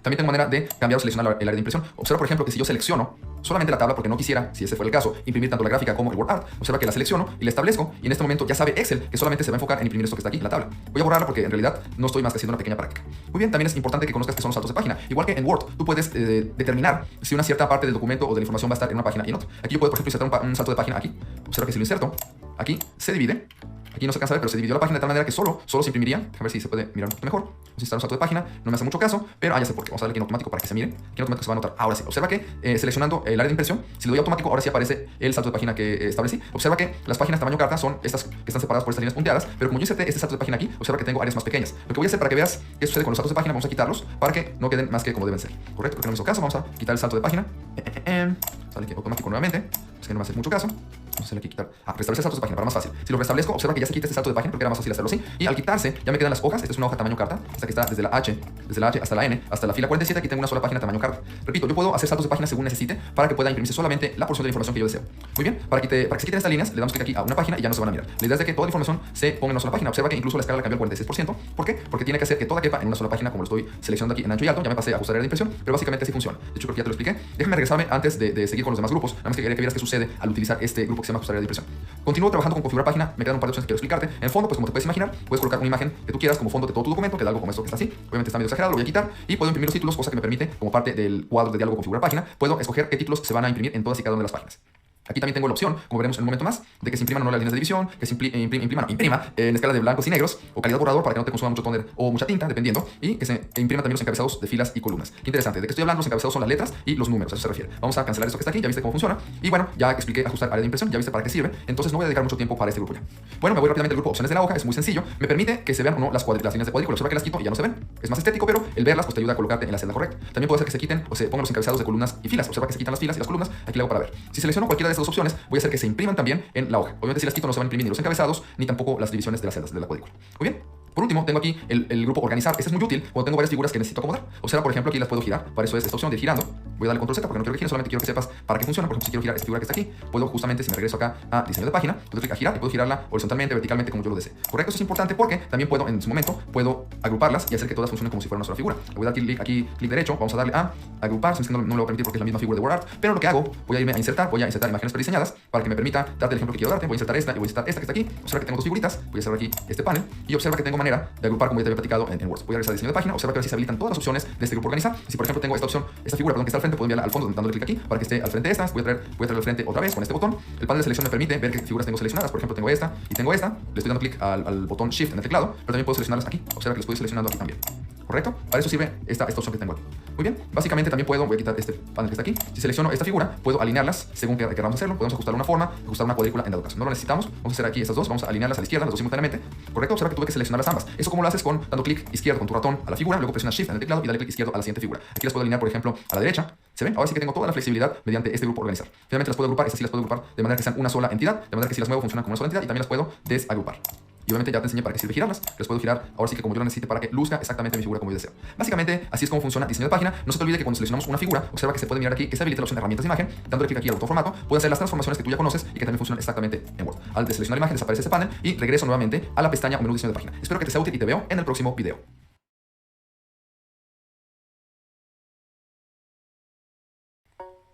También tengo manera de cambiar o seleccionar el área de impresión. Observa, por ejemplo, que si yo selecciono solamente la tabla porque no quisiera, si ese fuera el caso, imprimir tanto la gráfica como el Word Art, observa que la selecciono y la establezco y en este momento ya sabe Excel que solamente se va a enfocar en imprimir esto que está aquí, la tabla. Voy a borrarla porque en realidad no estoy más que haciendo una pequeña práctica. Muy bien, también es importante que conozcas qué son los saltos de página. Igual que en Word, tú puedes determinar si una cierta parte del documento o de la información va a estar en una página y en otra. Aquí yo puedo, por ejemplo, insertar un salto de página aquí. Observa que si lo inserto, aquí se divide. Aquí no se alcanza a ver, pero se dividió la página de tal manera que solo se imprimiría. A ver si se puede mirar un poquito mejor. Vamos a instalar un salto de página. No me hace mucho caso, pero ya sé por qué. Vamos a darle aquí en automático para que se mire. Aquí en automático se va a notar. Ahora sí. Observa que seleccionando el área de impresión, si le doy automático, ahora sí aparece el salto de página que establecí. Observa que las páginas tamaño carta son estas que están separadas por estas líneas punteadas, pero como yo inserté este salto de página aquí, observa que tengo áreas más pequeñas. Lo que voy a hacer para que veas qué sucede con los saltos de página, vamos a quitarlos para que no queden más que como deben ser. ¿Correcto? Porque no me hizo caso. Vamos a quitar el salto de página. Sale aquí automático nuevamente. Es que no me hace mucho caso. Vamos a aquí quitar. Restablecer saltos de página para más fácil. Si lo restablezco, observa que ya se quita este salto de página porque era más fácil hacerlo así. Y al quitarse, ya me quedan las hojas. Esta es una hoja tamaño carta. Esta que está desde la H hasta la N, hasta la fila 47. Aquí tengo una sola página tamaño carta. Repito, yo puedo hacer saltos de página según necesite para que pueda imprimirse solamente la porción de la información que yo deseo. Muy bien, para que se quiten estas líneas, le damos clic aquí a una página y ya no se van a mirar. La idea es de que toda la información se ponga en una sola página. Observa que incluso la escala la cambió al 46%. ¿Por qué? Porque tiene que hacer que toda quepa en una sola página, como lo estoy seleccionando aquí en ancho y alto. Ya me pasé a ajustar área de impresión, pero básicamente así funciona. De hecho, creo que ya te lo expliqué. Déjame regresarme antes de seguir con los demás grupos. Nada más que quería que vieras qué sucede al utilizar este grupo que se se llama ajustar área de impresión. Continúo trabajando con configurar página, me quedan un par de opciones que quiero explicarte. En el fondo, pues como te puedes imaginar, puedes colocar una imagen que tú quieras como fondo de todo tu documento, que da algo como esto que está así. Obviamente está medio exagerado, lo voy a quitar y puedo imprimir los títulos, cosa que me permite, como parte del cuadro de diálogo configurar página, puedo escoger qué títulos se van a imprimir en todas y cada una de las páginas. Aquí también tengo la opción, como veremos en un momento más, de que se impriman o no las líneas de división, que se imprima en escala de blancos y negros o calidad borrador para que no te consuma mucho toner o mucha tinta, dependiendo, y que se impriman también los encabezados de filas y columnas. Qué interesante, de que estoy hablando, los encabezados son las letras y los números, a eso se refiere. Vamos a cancelar esto que está aquí, ya viste cómo funciona. Y bueno, ya expliqué ajustar área de impresión, ya viste para qué sirve, entonces no voy a dedicar mucho tiempo para este grupo ya. Bueno, me voy rápidamente al grupo opciones de la hoja, es muy sencillo, me permite que se vean o no las líneas de cuadrícula. Observa que las quito y ya no se ven. Es más estético, pero el verlas pues te ayuda a colocarte en la celda correcta. También puede ser que se quiten o se pongan los encabezados de columnas y filas. Observa que se quitan las filas y las columnas, aquí le hago para ver. Si selecciono cualquiera de estas dos opciones, voy a hacer que se impriman también en la hoja. Obviamente si las quito no se van a imprimir ni los encabezados ni tampoco las divisiones de las celdas de la cuadrícula. Muy bien. Por último, tengo aquí el grupo organizar. Este es muy útil cuando tengo varias figuras que necesito acomodar. Observa, por ejemplo, aquí las puedo girar. Para eso es esta opción de girando. Voy a darle control Z porque no quiero que gire, solamente quiero que sepas para qué funciona. Por ejemplo, si quiero girar esta figura que está aquí, puedo justamente, si me regreso acá a diseño de página, puedo clicar a girar y puedo girarla horizontalmente, verticalmente, como yo lo desee. Correcto, eso es importante porque también puedo, en su momento, puedo agruparlas y hacer que todas funcionen como si fuera una sola figura. Le voy a dar clic derecho, vamos a darle a agrupar, no me lo voy a permitir porque es la misma figura de WordArt, pero lo que hago, voy a irme a insertar imágenes prediseñadas para que me permita darte el ejemplo que quiero darte. Voy a insertar esta y voy a insertar esta que está aquí. Observa que tengo dos figuritas, voy a cerrar aquí este panel y observa que tengo manera de agrupar como ya te había platicado en Word. Voy a regresar a diseño de página, observa que ahora sí se habilitan todas las opciones de este grupo organizar. Si por ejemplo tengo esta opción, esta figura que está al frente, puedo enviarla al fondo dándole clic aquí para que esté al frente de estas. Voy a traer al frente otra vez con este botón. El panel de selección me permite ver qué figuras tengo seleccionadas. Por ejemplo, tengo esta y tengo esta. Le estoy dando clic al botón Shift en el teclado, pero también puedo seleccionarlas aquí. Observa que las estoy seleccionando aquí también. ¿Correcto? Para eso sirve esta opción que tengo aquí. Muy bien. Básicamente también voy a quitar este panel que está aquí. Si selecciono esta figura, puedo alinearlas según queramos hacerlo. Podemos ajustar una forma, ajustar una cuadrícula en dado caso. No lo necesitamos. Vamos a hacer aquí estas dos. Vamos a alinearlas a la izquierda, las dos simultáneamente. ¿Correcto? Observa que tuve que seleccionarlas ambas. Eso como lo haces dando clic izquierdo con tu ratón a la figura, luego presionas Shift en el teclado y dale clic izquierdo a la siguiente figura. Aquí las puedo alinear, por ejemplo, a la derecha. ¿Se ven? Ahora sí que tengo toda la flexibilidad mediante este grupo organizar. Finalmente las puedo agrupar, estas sí las puedo agrupar de manera que sean una sola entidad, de manera que si las muevo funcionan como una sola entidad y también las puedo desagrupar. Y obviamente ya te enseñé para qué sirve girarlas. Las puedo girar ahora sí que como yo lo necesite para que luzca exactamente mi figura como yo deseo. Básicamente, así es como funciona diseño de página. No se te olvide que cuando seleccionamos una figura, observa que se puede mirar aquí que se habilita la opción de herramientas de imagen. Dándole clic aquí al botón formato, puede hacer las transformaciones que tú ya conoces y que también funcionan exactamente en Word. Al deseleccionar la imagen desaparece ese panel y regreso nuevamente a la pestaña o menú diseño de página. Espero que te sea útil y te veo en el próximo video.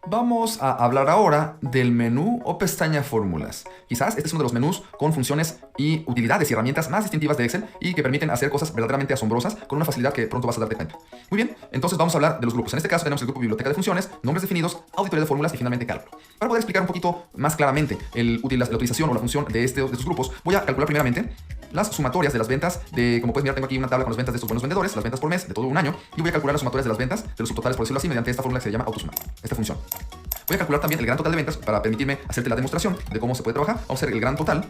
Vamos a hablar ahora del menú o pestaña fórmulas. Quizás este es uno de los menús con funciones y utilidades y herramientas más distintivas de Excel y que permiten hacer cosas verdaderamente asombrosas con una facilidad que pronto vas a darte cuenta. Muy bien, entonces vamos a hablar de los grupos. En este caso tenemos el grupo biblioteca de funciones, nombres definidos, auditoría de fórmulas y finalmente cálculo. Para poder explicar un poquito más claramente la utilización o la función de estos grupos, voy a calcular primeramente las sumatorias de las ventas como puedes mirar, tengo aquí una tabla con las ventas de estos buenos vendedores, las ventas por mes de todo un año, y voy a calcular las sumatorias de las ventas de los subtotales, por decirlo así, mediante esta fórmula que se llama autosuma, esta función. Voy a calcular también el gran total de ventas para permitirme hacerte la demostración de cómo se puede trabajar. Vamos a hacer el gran total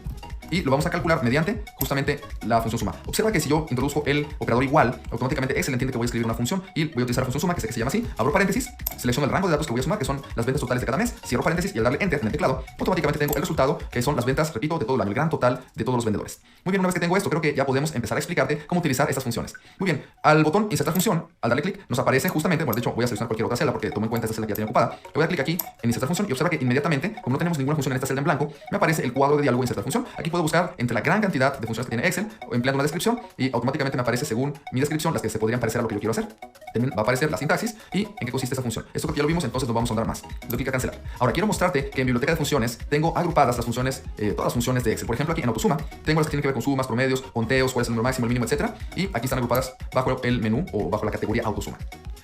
y lo vamos a calcular mediante justamente la función suma. Observa que si yo introduzco el operador igual, automáticamente Excel entiende que voy a escribir una función y voy a utilizar la función suma, que se llama así. Abro paréntesis, selecciono el rango de datos que voy a sumar, que son las ventas totales de cada mes, cierro paréntesis y al darle Enter en el teclado, automáticamente tengo el resultado, que son las ventas, repito, de todo el año, el gran total de todos los vendedores. Muy bien, una vez que tengo esto, creo que ya podemos empezar a explicarte cómo utilizar estas funciones. Muy bien, al botón insertar función, al darle clic, nos aparece justamente, bueno, de hecho voy a seleccionar cualquier otra celda porque tomo en cuenta esta celda que ya tenía ocupada. Le voy a dar clic aquí en insertar función y observa que inmediatamente, como no tenemos ninguna función en esta celda en blanco, me aparece el cuadro de diálogo insertar función. Aquí puedo buscar entre la gran cantidad de funciones que tiene Excel o empleando una descripción y automáticamente me aparece según mi descripción las que se podrían parecer a lo que yo quiero hacer. También va a aparecer la sintaxis y en qué consiste esa función. Esto que ya lo vimos, entonces no vamos a ahondar más. Le doy clic a cancelar. Ahora quiero mostrarte que en biblioteca de funciones tengo agrupadas las funciones, todas las funciones de Excel. Por ejemplo, aquí en autosuma tengo las que tienen que ver con sumas, promedios, conteos, cuál es el número máximo, el mínimo, etcétera. Y aquí están agrupadas bajo el menú o bajo la categoría autosuma.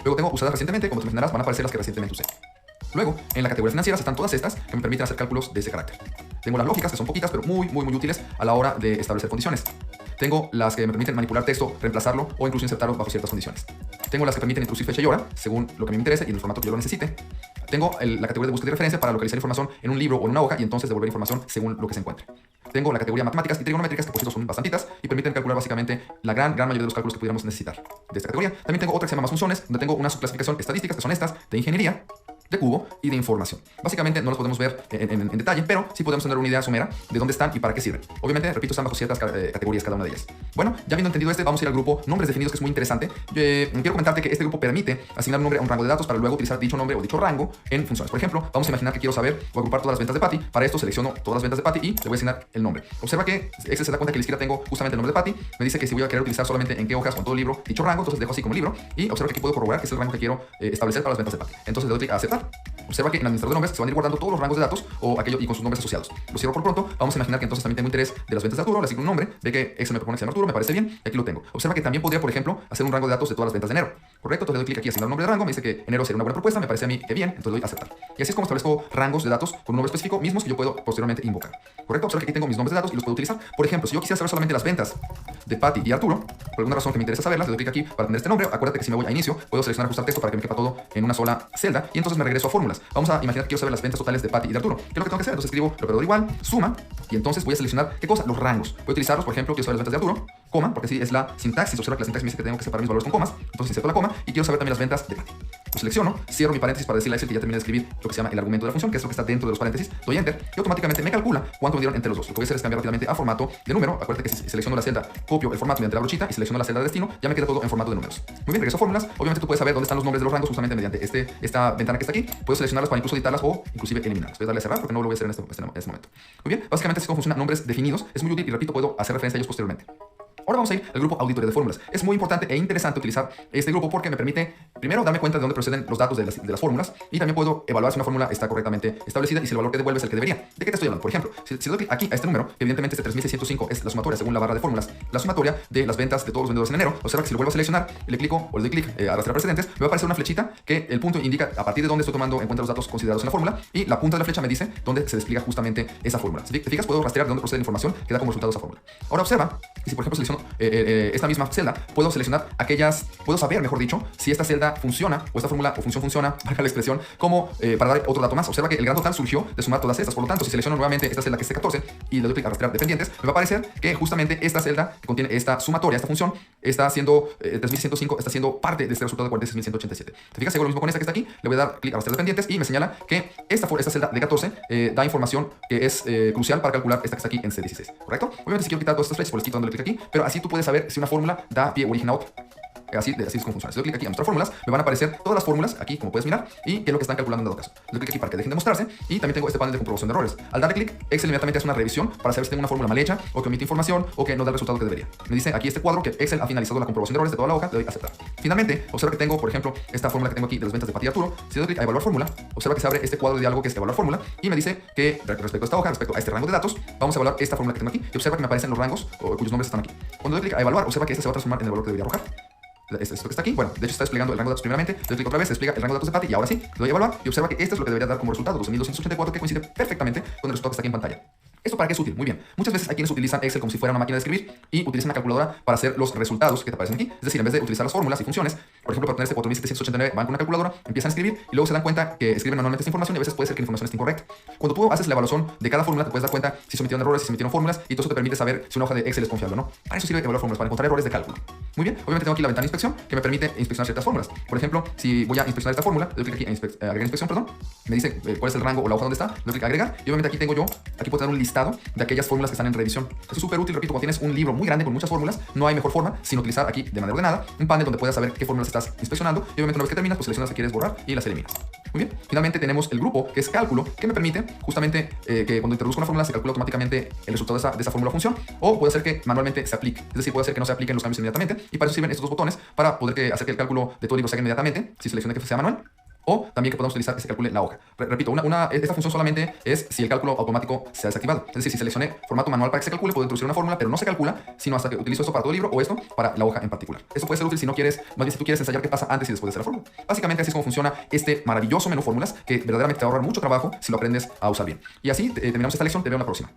Luego tengo usadas recientemente, como te imaginarás, van a aparecer las que recientemente usé. Luego, en la categoría financieras están todas estas que me permiten hacer cálculos de ese carácter. Tengo las lógicas, que son poquitas, pero muy útiles a la hora de establecer condiciones. Tengo las que me permiten manipular texto, reemplazarlo o incluso insertarlo bajo ciertas condiciones. Tengo las que permiten introducir fecha y hora, según lo que a mí me interese y en el formato que yo lo necesite. Tengo la categoría de búsqueda y referencia para localizar información en un libro o en una hoja y entonces devolver información según lo que se encuentre. Tengo la categoría matemáticas y trigonométricas, que por cierto son bastantitas y permiten calcular básicamente la gran mayoría de los cálculos que pudiéramos necesitar de esta categoría. También tengo otra que se llama más funciones, donde tengo una subclasificación estadísticas, que son estas, de ingeniería, de cubo y de información. Básicamente no los podemos ver en detalle, pero sí podemos tener una idea somera de dónde están y para qué sirven. Obviamente, repito, están bajo ciertas categorías cada una de ellas. Bueno, ya habiendo entendido vamos a ir al grupo nombres definidos, que es muy interesante. Quiero comentarte que este grupo permite asignar un nombre a un rango de datos para luego utilizar dicho nombre o dicho rango en funciones. Por ejemplo, vamos a imaginar que quiero saber o agrupar todas las ventas de Patty. Para esto selecciono todas las ventas de Patty y le voy a asignar el nombre. Observa que Excel se da cuenta que a la izquierda tengo justamente el nombre de Patty. Me dice que si voy a querer utilizar solamente en qué hojas o en todo el libro dicho rango, entonces dejo así como libro y observa que aquí puedo corroborar que es el rango que quiero establecer para las ventas de Patty. Entonces le doy clic a aceptar utilizar. Observa que en el administrador de nombres se van a ir guardando todos los rangos de datos o aquello y con sus nombres asociados. Lo cierro por pronto. Vamos a imaginar que entonces también tengo interés de las ventas de Arturo. Le asigno un nombre. Ve que Excel me propone que se llama Arturo. Me parece bien. Y aquí lo tengo. Observa que también podría, por ejemplo, hacer un rango de datos de todas las ventas de enero. Correcto. Entonces le doy clic aquí a asignar un nombre de rango. Me dice que enero sería una buena propuesta. Me parece a mí que bien. Entonces le doy a aceptar. Y así es como establezco rangos de datos con un nombre específico mismos que yo puedo posteriormente invocar. Correcto. Observa que aquí tengo mis nombres de datos y los puedo utilizar. Por ejemplo, si yo quisiera saber solamente las ventas de Patty y Arturo, por alguna razón que me interesa saberlas, le doy clic aquí para tener este nombre. Acuérdate que si me voy a inicio, puedo seleccionar ajustar texto para que me quepa todo en una sola celda y entonces me regreso a fórmulas. Vamos a imaginar que quiero saber las ventas totales de Patty y de Arturo. ¿Qué es lo que tengo que hacer? Entonces escribo el operador igual, suma, y entonces voy a seleccionar, ¿qué cosa? Los rangos. Voy a utilizarlos, por ejemplo, quiero saber las ventas de Arturo, coma, porque así es la sintaxis. Observa que la sintaxis me dice que tengo que separar mis valores con comas. Entonces inserto la coma y quiero saber también las ventas de Patty. Lo selecciono, cierro mi paréntesis para decirle a Excel que ya terminé de escribir lo que se llama el argumento de la función, que es lo que está dentro de los paréntesis, doy enter y automáticamente me calcula cuánto me dieron entre los dos. Lo que voy a hacer es cambiar rápidamente a formato de número. Acuérdate que si selecciono la celda, copio el formato mediante la brochita y selecciono la celda de destino, ya me queda todo en formato de números. Muy bien, regreso a fórmulas. Obviamente tú puedes saber dónde están los nombres de los rangos justamente mediante esta ventana que está aquí. Puedo seleccionarlas para incluso editarlas o inclusive eliminarlas. Voy a darle a cerrar porque no lo voy a hacer en este momento. Muy bien, básicamente así es como funcionan nombres definidos. Es muy útil y repito, puedo hacer referencia a ellos posteriormente. Ahora vamos a ir al grupo auditoría de fórmulas. Es muy importante e interesante utilizar este grupo porque me permite, primero, darme cuenta de dónde proceden los datos de las fórmulas y también puedo evaluar si una fórmula está correctamente establecida y si el valor que devuelve es el que debería. ¿De qué te estoy hablando? Por ejemplo, si doy clic aquí a este número, que evidentemente este 3605 es la sumatoria según la barra de fórmulas, la sumatoria de las ventas de todos los vendedores en enero. Observa que si lo vuelvo a seleccionar y le clico o le doy clic a arrastrar precedentes, me va a aparecer una flechita que el punto indica a partir de dónde estoy tomando en cuenta los datos considerados en la fórmula y la punta de la flecha me dice dónde se despliega justamente esa fórmula. Si te fijas, puedo rastrear de dónde procede la información que da como resultado esa fórmula. Ahora observa que si por ejemplo selecciono esta misma celda, puedo seleccionar puedo saber, mejor dicho, si esta celda funciona o esta fórmula o función funciona, valga la expresión, como para dar otro dato más. Observa que el gran total surgió de sumar todas estas. Por lo tanto, si selecciono nuevamente esta celda que es C14 y le doy clic a rastrear dependientes, me va a aparecer que justamente esta celda que contiene esta sumatoria, esta función, está siendo 3105, está siendo parte de este resultado de 46187. ¿Te fijas? Hago lo mismo con esta que está aquí, le voy a dar clic a rastrear dependientes y me señala que esta celda de 14 da información que es crucial para calcular esta que está aquí en C16. ¿Correcto? Obviamente si quiero quitar todas estas flechas, pues les quito dándole clic aquí, pero así tú puedes saber si una fórmula da pie o origen a otra. Así es como funciona. Si doy clic aquí a mostrar fórmulas, me van a aparecer todas las fórmulas aquí, como puedes mirar, y qué es lo que están calculando en dado caso. Le doy clic aquí para que dejen de mostrarse, y también tengo este panel de comprobación de errores. Al darle clic, Excel inmediatamente hace una revisión para saber si tengo una fórmula mal hecha, o que omite información, o que no da el resultado que debería. Me dice aquí este cuadro que Excel ha finalizado la comprobación de errores de toda la hoja, le doy a aceptar. Finalmente, observa que tengo, por ejemplo, esta fórmula que tengo aquí de las ventas de Patty y Arturo. Si doy clic a evaluar fórmula, observa que se abre este cuadro de diálogo que es evaluar fórmula, y me dice que respecto a esta hoja, respecto a este rango de datos, vamos a evaluar esta fórmula que tengo aquí, y observa que me aparecen los rangos cuyos nombres están aquí. Cuando doy clic a evaluar, observa que este se va a transformar en el valor que debería arrojar. Esto que está aquí, bueno, de hecho está desplegando el rango de datos primeramente, doy clic otra vez, se despliega el rango de datos de Patty y ahora sí, le doy a evaluar y observa que esto es lo que debería dar como resultado, 12.284, que coincide perfectamente con el resultado que está aquí en pantalla. ¿Esto para qué es útil? Muy bien. Muchas veces hay quienes utilizan Excel como si fuera una máquina de escribir y utilizan una calculadora para hacer los resultados que te aparecen aquí. Es decir, en vez de utilizar las fórmulas y funciones, por ejemplo, para obtener este 4789, van con una calculadora, empiezan a escribir y luego se dan cuenta que escriben manualmente esta información y a veces puede ser que la información esté incorrecta. Cuando tú haces la evaluación de cada fórmula, te puedes dar cuenta si se metieron errores, si se metieron fórmulas y todo eso te permite saber si una hoja de Excel es confiable o no. Para eso sirve evaluar fórmulas, para encontrar errores de cálculo. Muy bien. Obviamente tengo aquí la ventana de inspección que me permite inspeccionar ciertas fórmulas. Por ejemplo, si voy a inspeccionar esta fórmula, le doy clic aquí a agregar inspección, me dice cuál es el rango o la hoja donde está, le doy clic a agregar y obviamente aquí puedo tener un listado de aquellas fórmulas que están en revisión. Eso es súper útil, repito, cuando tienes un libro muy grande con muchas fórmulas, no hay mejor forma sin utilizar aquí de manera ordenada un panel donde puedas saber qué fórmulas estás inspeccionando y obviamente una vez que terminas, pues seleccionas las que quieres borrar y las eliminas. Muy bien. Finalmente tenemos el grupo que es cálculo, que me permite justamente que cuando introduzco una fórmula se calcula automáticamente el resultado de esa fórmula o función, o puede ser que manualmente se aplique, es decir, puede ser que no se apliquen los cambios inmediatamente y para eso sirven estos dos botones para poder hacer que el cálculo de todo el libro se haga inmediatamente si seleccione que sea manual, o también que podamos utilizar que se calcule la hoja. Repito, esta función solamente es si el cálculo automático se ha desactivado. Es decir, si seleccioné formato manual para que se calcule, puedo introducir una fórmula, pero no se calcula sino hasta que utilizo esto para todo el libro o esto para la hoja en particular. Esto puede ser útil si no quieres, más bien si tú quieres ensayar qué pasa antes y después de hacer la fórmula. Básicamente así es como funciona este maravilloso menú fórmulas que verdaderamente te va a ahorrar mucho trabajo si lo aprendes a usar bien. Y así terminamos esta lección, te veo en la próxima.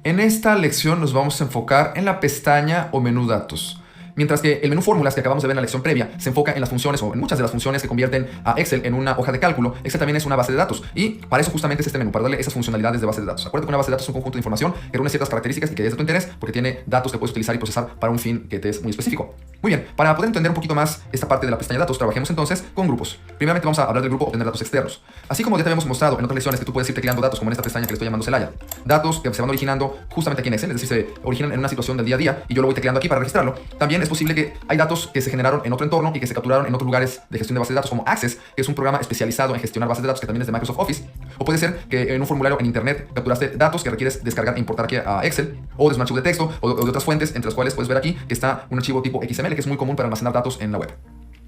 En esta lección nos vamos a enfocar en la pestaña o menú datos. Mientras que el menú fórmulas que acabamos de ver en la lección previa se enfoca en las funciones o en muchas de las funciones que convierten a Excel en una hoja de cálculo, Excel también es una base de datos y para eso justamente es este menú, para darle esas funcionalidades de base de datos. Acuérdate que una base de datos es un conjunto de información que reúne ciertas características y que es de tu interés porque tiene datos que puedes utilizar y procesar para un fin que te es muy específico. Muy bien, para poder entender un poquito más esta parte de la pestaña de datos, trabajemos entonces con grupos. Primeramente vamos a hablar del grupo obtener datos externos. Así como ya te habíamos mostrado en otras lecciones que tú puedes ir tecleando datos como en esta pestaña que le estoy llamando Celaya. Datos que se van originando justamente aquí en Excel, es decir, se originan en una situación del día a día y yo lo voy tecleando aquí para registrarlo. También es posible que hay datos que se generaron en otro entorno y que se capturaron en otros lugares de gestión de bases de datos como Access, que es un programa especializado en gestionar bases de datos que también es de Microsoft Office. O puede ser que en un formulario en internet capturaste datos que requieres descargar e importar aquí a Excel, o desde un archivo de texto o de otras fuentes, entre las cuales puedes ver aquí que está un archivo tipo XML que es muy común para almacenar datos en la web.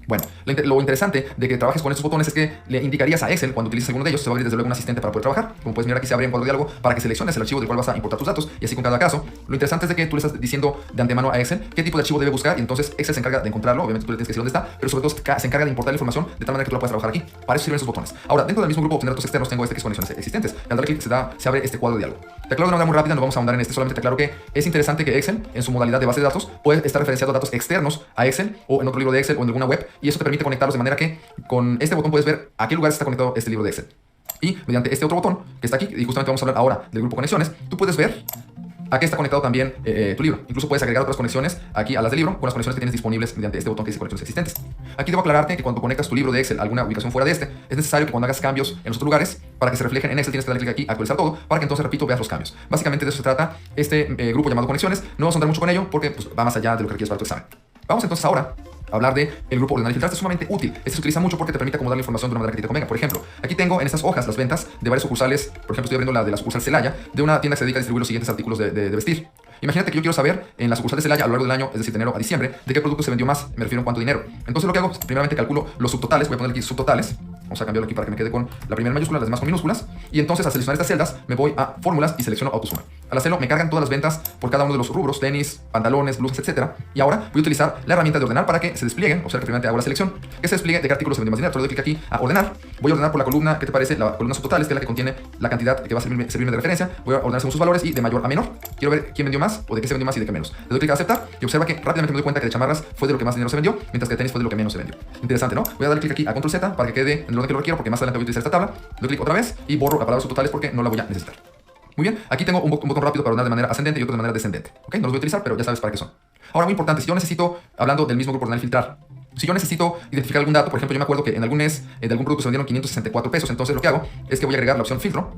Bueno, lo interesante de que trabajes con estos botones es que le indicarías a Excel cuando utilices alguno de ellos, se va a abrir desde luego un asistente para poder trabajar. Como puedes mirar aquí se abre un cuadro de diálogo para que selecciones el archivo del cual vas a importar tus datos y así con cada caso. Lo interesante es de que tú le estás diciendo de antemano a Excel qué tipo de archivo debe buscar y entonces Excel se encarga de encontrarlo, obviamente tú le tienes que decir dónde está, pero sobre todo se encarga de importar la información de tal manera que tú la puedas trabajar aquí. Para eso sirven esos botones. Ahora, dentro del mismo grupo de obtener datos externos tengo este que es conexiones existentes. Al darle clic se abre este cuadro de diálogo. Te aclaro de una manera muy rápida, no vamos a ahondar en este, solamente te aclaro que es interesante que Excel en su modalidad de base de datos puede estar referenciado a datos externos a Excel o en otro libro de Excel o en alguna web y eso te permite conectarlos de manera que con este botón puedes ver a qué lugar está conectado este libro de Excel. Y mediante este otro botón que está aquí, y justamente vamos a hablar ahora del grupo conexiones, tú puedes ver a qué está conectado también tu libro. Incluso puedes agregar otras conexiones aquí a las del libro con las conexiones que tienes disponibles mediante este botón que dice conexiones existentes. Aquí debo aclararte que cuando conectas tu libro de Excel a alguna ubicación fuera de este, es necesario que cuando hagas cambios en los otros lugares, para que se reflejen en Excel tienes que darle clic aquí, actualizar todo, para que entonces, repito, veas los cambios. Básicamente de eso se trata este grupo llamado conexiones. No vamos a andar mucho con ello porque pues, va más allá de lo que requieres para tu examen. Vamos entonces ahora a hablar del grupo ordenar y filtrar. Este es sumamente útil. Este se utiliza mucho porque te permite acomodar la información de una manera que te convenga. Por ejemplo, aquí tengo en estas hojas las ventas de varias sucursales. Por ejemplo, estoy abriendo la de la sucursal Celaya, de una tienda que se dedica a distribuir los siguientes artículos de vestir. Imagínate que yo quiero saber en la sucursal de Celaya a lo largo del año, es decir, de enero a diciembre, de qué producto se vendió más, me refiero en cuánto dinero. Entonces lo que hago es, primeramente calculo los subtotales, voy a poner aquí subtotales, vamos a cambiarlo aquí para que me quede con la primera mayúscula, las demás con minúsculas, y entonces al seleccionar estas celdas me voy a fórmulas y selecciono autosuma. Al hacerlo me cargan todas las ventas por cada uno de los rubros, tenis, pantalones, blusas, etcétera. Y ahora voy a utilizar la herramienta de ordenar para que se desplieguen, o sea que primeramente hago la selección, que se despliegue de qué artículos se vendió más dinero. Entonces le doy clic aquí a ordenar, voy a ordenar por la columna, ¿qué te parece? La columna subtotales, que es la que contiene la cantidad que va a servirme de referencia, voy a ordenar según sus valores y de mayor a menor. Quiero ver quién vendió más o de qué se vendió más y de qué menos. Le doy clic a aceptar y observa que rápidamente me doy cuenta que de chamarras fue de lo que más dinero se vendió, mientras que de tenis fue de lo que menos se vendió. Interesante, ¿no? Voy a darle clic aquí a Control Z para que quede en el orden que lo requiero porque más adelante voy a utilizar esta tabla. Le doy clic otra vez y borro la palabra subtotales porque no la voy a necesitar. Muy bien, aquí tengo un botón rápido para ordenar de manera ascendente y otro de manera descendente. ¿Ok? No los voy a utilizar, pero ya sabes para qué son. Ahora, muy importante, si yo necesito, hablando del mismo grupo ordenar y filtrar, si yo necesito identificar algún dato, por ejemplo, yo me acuerdo que en algún mes de algún producto se vendieron 564 pesos, entonces lo que hago es que voy a agregar la opción filtro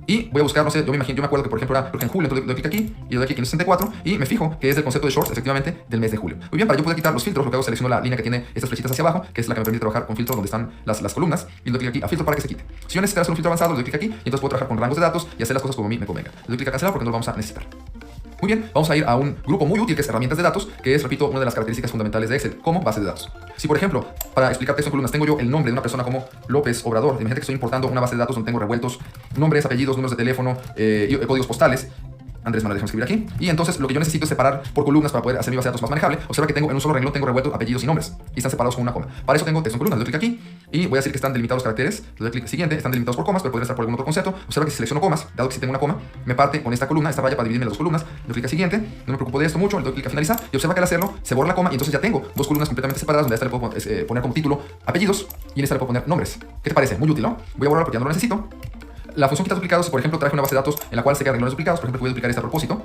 y voy a buscar, no sé, yo me acuerdo que por ejemplo era creo que en julio, entonces le doy clic aquí y le doy aquí 564 y me fijo que es el concepto de shorts, efectivamente, del mes de julio. Muy bien, para yo poder quitar los filtros, lo que hago es selecciono la línea que tiene estas flechitas hacia abajo, que es la que me permite trabajar con filtros donde están las columnas, y le doy clic aquí a filtro para que se quite. Si yo necesito hacer un filtro avanzado, le doy clic aquí y entonces puedo trabajar con rangos de datos y hacer las cosas como a mí me convenga. Le doy clic a cancelar porque no lo vamos a necesitar. Muy bien, vamos a ir a un grupo muy útil que es herramientas de datos, que es, repito, una de las características fundamentales de Excel como base de datos. Si, por ejemplo, para explicar texto en columnas tengo yo el nombre de una persona como López Obrador, imagínate que estoy importando una base de datos donde tengo revueltos nombres, apellidos, números de teléfono, códigos postales. Andrés Manuel, déjame escribir aquí. Y entonces lo que yo necesito es separar por columnas para poder hacer mi base de datos más manejable. Observa que tengo en un solo renglón tengo revueltos apellidos y nombres y están separados con una coma. Para eso tengo texto en columnas. Le doy clic aquí y voy a decir que están delimitados los caracteres. Le doy clic siguiente, están delimitados por comas, pero podrían estar por algún otro concepto. Observa que si selecciono comas, dado que si tengo una coma, me parte con esta columna, esta raya para dividirme las dos columnas. Le doy clic a siguiente, no me preocupo de esto mucho, le doy clic a finalizar y observa que al hacerlo se borra la coma y entonces ya tengo dos columnas completamente separadas donde a esta le puedo poner como título apellidos y en esta le puedo poner nombres. ¿Qué te parece? Muy útil, ¿no? Voy a borrar porque ya no lo necesito. La función quitar duplicados, por ejemplo, traje una base de datos en la cual se quedan renglones duplicados, por ejemplo, voy a duplicar este a propósito.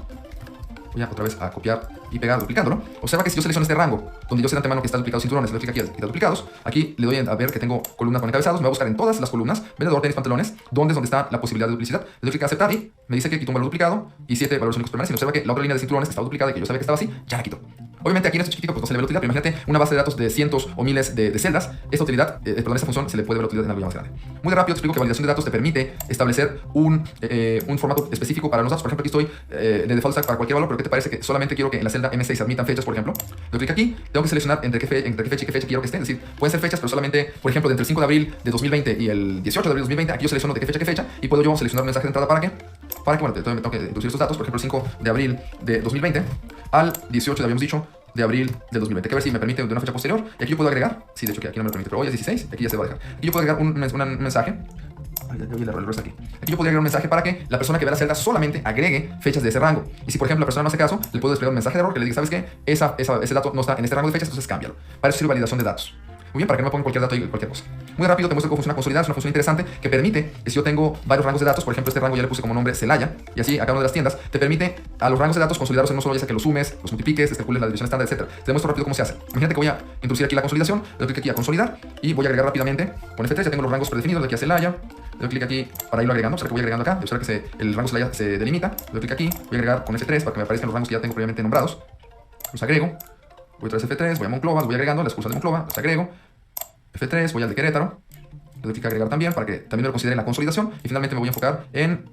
Voy a otra vez a copiar y pegar duplicándolo. Observa que si yo selecciono este rango, donde yo sé de antemano que está duplicado cinturones, le doy clic aquí a quitar duplicados. Aquí le doy a ver que tengo columnas con encabezados. Me voy a buscar en todas las columnas, vendedor, tenis, pantalones, donde está la posibilidad de duplicidad. Le doy clic a aceptar y me dice que quito un valor duplicado y 7 valores únicos permanentes. Y observa que la otra línea de cinturones que estaba duplicada y que yo sabía que estaba así, ya la quito. Obviamente aquí en este chiquitito pues no se le ve la utilidad, pero imagínate una base de datos de cientos o miles de celdas. Esta utilidad, esta función se le puede ver la utilidad en algo más grande. Muy rápido te explico que validación de datos te permite establecer un formato específico para los datos. Por ejemplo, aquí estoy de default stack para cualquier valor, pero ¿qué te parece que solamente quiero que en la celda M6 se admitan fechas, por ejemplo? Le doy clic aquí, tengo que seleccionar entre qué fecha y qué fecha quiero que estén. Es decir, pueden ser fechas, pero solamente, por ejemplo, entre el 5 de abril de 2020 y el 18 de abril de 2020, aquí yo selecciono de qué fecha a qué fecha y puedo yo seleccionar un mensaje de entrada para que, bueno, entonces me tengo que introducir estos datos, por ejemplo, el 5 de abril de 2020 al 18 habíamos dicho, de abril del 2020. Que a ver si me permite de una fecha posterior. Y aquí yo puedo agregar, sí, de hecho que aquí no me lo permite, pero hoy es 16, aquí ya se va a dejar. Aquí yo puedo agregar un mensaje. El error está aquí. Aquí yo podría agregar un mensaje para que la persona que vea la celda solamente agregue fechas de ese rango. Y si por ejemplo la persona no hace caso, le puedo desplegar un mensaje de error que le diga, ¿sabes qué? Ese dato no está en este rango de fechas, entonces cámbialo. Para eso sirve validación de datos. Muy bien, para que no me pongan cualquier dato y cualquier cosa. Muy rápido te muestro cómo funciona consolidar. Es una función interesante que permite que si yo tengo varios rangos de datos, por ejemplo este rango ya le puse como nombre Celaya, y así a cada una de las tiendas, te permite a los rangos de datos consolidarlos en uno solo, ya sea que los sumes, los multipliques, calcules la división estándar, etc. Te muestro rápido cómo se hace. Imagínate que voy a introducir aquí la consolidación, le doy clic aquí a consolidar y voy a agregar rápidamente con F3, ya tengo los rangos predefinidos, de aquí a Celaya, le doy clic aquí para irlo agregando, o sea que voy agregando acá, observa que el rango Celaya se delimita, le doy clic aquí, voy a agregar con F3 para que me aparezcan los rangos que ya tengo previamente nombrados, los agrego, voy otra vez F3, voy a Monclova, los voy agregando, las cursas de Monclova, los agrego, F3, voy al de Querétaro, le doy clic a agregar también para que también lo considere en la consolidación y finalmente me voy a enfocar en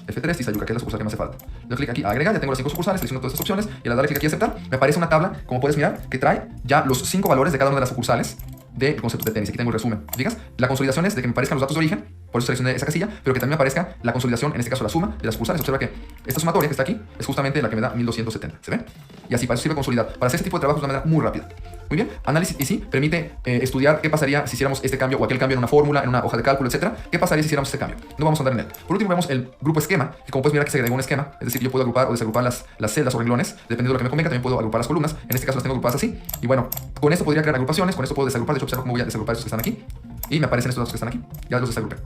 F3 y Sayuca, que es la sucursal que me hace falta. Le doy clic aquí a agregar, ya tengo las 5 sucursales, selecciono todas estas opciones y al darle clic aquí a aceptar, me aparece una tabla, como puedes mirar, que trae ya los 5 valores de cada una de las sucursales del concepto de tenis. Aquí tengo el resumen. ¿Fijas? La consolidación es de que me aparezcan los datos de origen, por eso seleccioné esa casilla, pero que también me aparezca la consolidación, en este caso la suma de las sucursales. Observa que esta sumatoria que está aquí es justamente la que me da 1270. ¿Se ve? Y así, para eso sirve consolidar. Para hacer este tipo de trabajos de una manera muy rápida. Muy bien, análisis y sí, permite estudiar qué pasaría si hiciéramos este cambio o aquel cambio en una fórmula, en una hoja de cálculo, etcétera. ¿Qué pasaría si hiciéramos este cambio? No vamos a andar en él. Por último, vemos el grupo esquema, que como puedes mirar que se agregó un esquema, es decir, yo puedo agrupar o desagrupar las celdas o renglones, dependiendo de lo que me convenga. También puedo agrupar las columnas, en este caso las tengo agrupadas así. Y bueno, con esto podría crear agrupaciones, con esto puedo desagrupar. De hecho, observa cómo voy a desagrupar estos que están aquí y me aparecen estos datos que están aquí. Ya los desagrupé.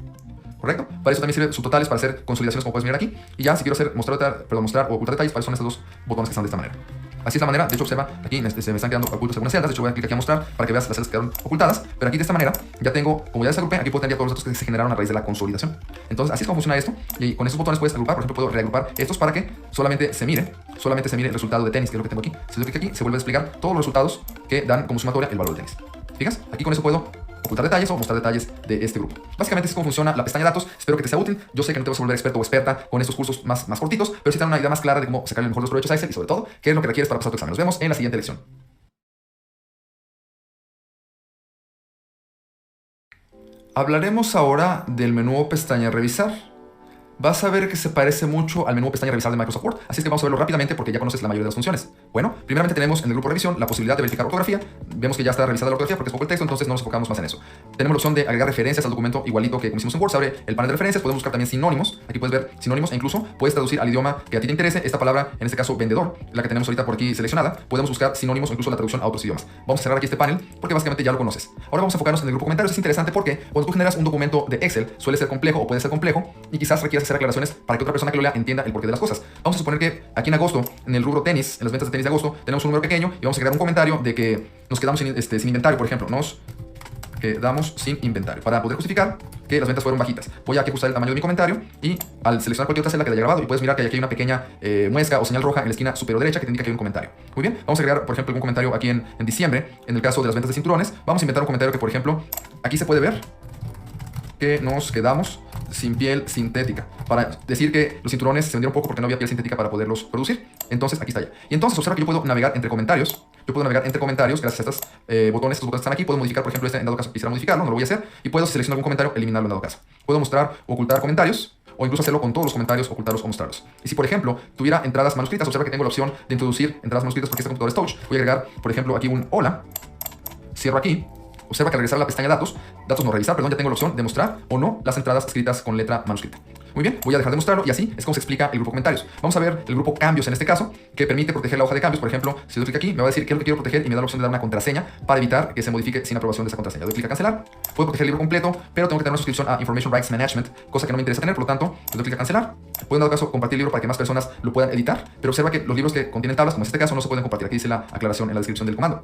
¿Correcto? Para eso también sirve subtotales para hacer consolidaciones, como puedes mirar aquí. Y ya, si quiero hacer mostrar o ocultar detalles, para eso son estos dos botones que están de esta manera. Así es la manera. De hecho, observa, aquí se me están quedando ocultos algunas celdas. De hecho, voy a clicar aquí a mostrar para que veas las celdas que quedaron ocultadas. Pero aquí de esta manera ya tengo, como ya desagrupé, aquí puedo tener ya todos los datos que se generaron a raíz de la consolidación. Entonces, así es como funciona esto. Y con esos botones puedes agrupar. Por ejemplo, puedo reagrupar estos para que solamente se mire el resultado de tenis, que es lo que tengo aquí. Si doy clic aquí, se vuelve a desplegar todos los resultados que dan como sumatoria el valor de tenis. ¿Fijas? Aquí con eso puedo ocultar detalles o mostrar detalles de este grupo. Básicamente así es como funciona la pestaña datos. Espero que te sea útil. Yo sé que no te vas a volver experto o experta con estos cursos más cortitos, pero sí te dan una idea más clara de cómo sacar el mejor de los provechos a Excel y sobre todo qué es lo que requieres para pasar tu examen. Nos vemos en la siguiente lección. Hablaremos ahora del menú o pestaña revisar. Vas a ver que se parece mucho al menú pestaña revisar de Microsoft Word, así es que vamos a verlo rápidamente porque ya conoces la mayoría de las funciones. Bueno, primeramente tenemos en el grupo revisión la posibilidad de verificar ortografía. Vemos que ya está revisada la ortografía porque es poco el texto, entonces no nos enfocamos más en eso. Tenemos la opción de agregar referencias al documento igualito que como hicimos en Word. Se abre el panel de referencias, podemos buscar también sinónimos. Aquí puedes ver sinónimos e incluso puedes traducir al idioma que a ti te interese esta palabra, en este caso vendedor, la que tenemos ahorita por aquí seleccionada. Podemos buscar sinónimos o incluso la traducción a otros idiomas. Vamos a cerrar aquí este panel porque básicamente ya lo conoces. Ahora vamos a enfocarnos en el grupo comentarios. Es interesante porque cuando tú generas un documento de Excel suele ser complejo o puede ser complejo y quizás requieras hacer aclaraciones para que otra persona que lo lea entienda el porqué de las cosas. Vamos a suponer que aquí en agosto, en el rubro tenis, en las ventas de tenis de agosto, tenemos un número pequeño y vamos a crear un comentario de que nos quedamos sin inventario, por ejemplo. Nos quedamos sin inventario. Para poder justificar que las ventas fueron bajitas, voy a aquí ajustar el tamaño de mi comentario y al seleccionar cualquier otra celda que haya grabado, y puedes mirar que aquí hay una pequeña muesca o señal roja en la esquina superior derecha que te indica que hay un comentario. Muy bien, vamos a agregar, por ejemplo, algún comentario aquí en diciembre, en el caso de las ventas de cinturones. Vamos a inventar un comentario que, por ejemplo, aquí se puede ver que nos quedamos sin piel sintética, para decir que los cinturones se vendieron poco porque no había piel sintética para poderlos producir. Entonces aquí está ya. Y entonces observa que yo puedo navegar entre comentarios. Gracias a estos botones que están aquí. Puedo modificar, por ejemplo, este en dado caso quisiera modificarlo, no lo voy a hacer. Y puedo seleccionar algún comentario, eliminarlo en dado caso. Puedo mostrar o ocultar comentarios, o incluso hacerlo con todos los comentarios, ocultarlos o mostrarlos. Y si, por ejemplo, tuviera entradas manuscritas, observa que tengo la opción de introducir entradas manuscritas porque este computador es touch. Voy a agregar, por ejemplo, aquí un hola. Cierro aquí. Observa que al regresar a la pestaña datos no revisar, perdón, ya tengo la opción de mostrar o no las entradas escritas con letra manuscrita. Muy bien, voy a dejar de mostrarlo y así es como se explica el grupo comentarios. Vamos a ver el grupo cambios en este caso, que permite proteger la hoja de cambios. Por ejemplo, si doy clic aquí, me va a decir qué es lo que quiero proteger y me da la opción de dar una contraseña para evitar que se modifique sin aprobación de esa contraseña. Doy clic a cancelar. Puedo proteger el libro completo, pero tengo que tener una suscripción a Information Rights Management, cosa que no me interesa tener, por lo tanto, doy clic a cancelar. Puedo en dado caso compartir el libro para que más personas lo puedan editar, pero observa que los libros que contienen tablas, como es este caso, no se pueden compartir. Aquí dice la aclaración en la descripción del comando.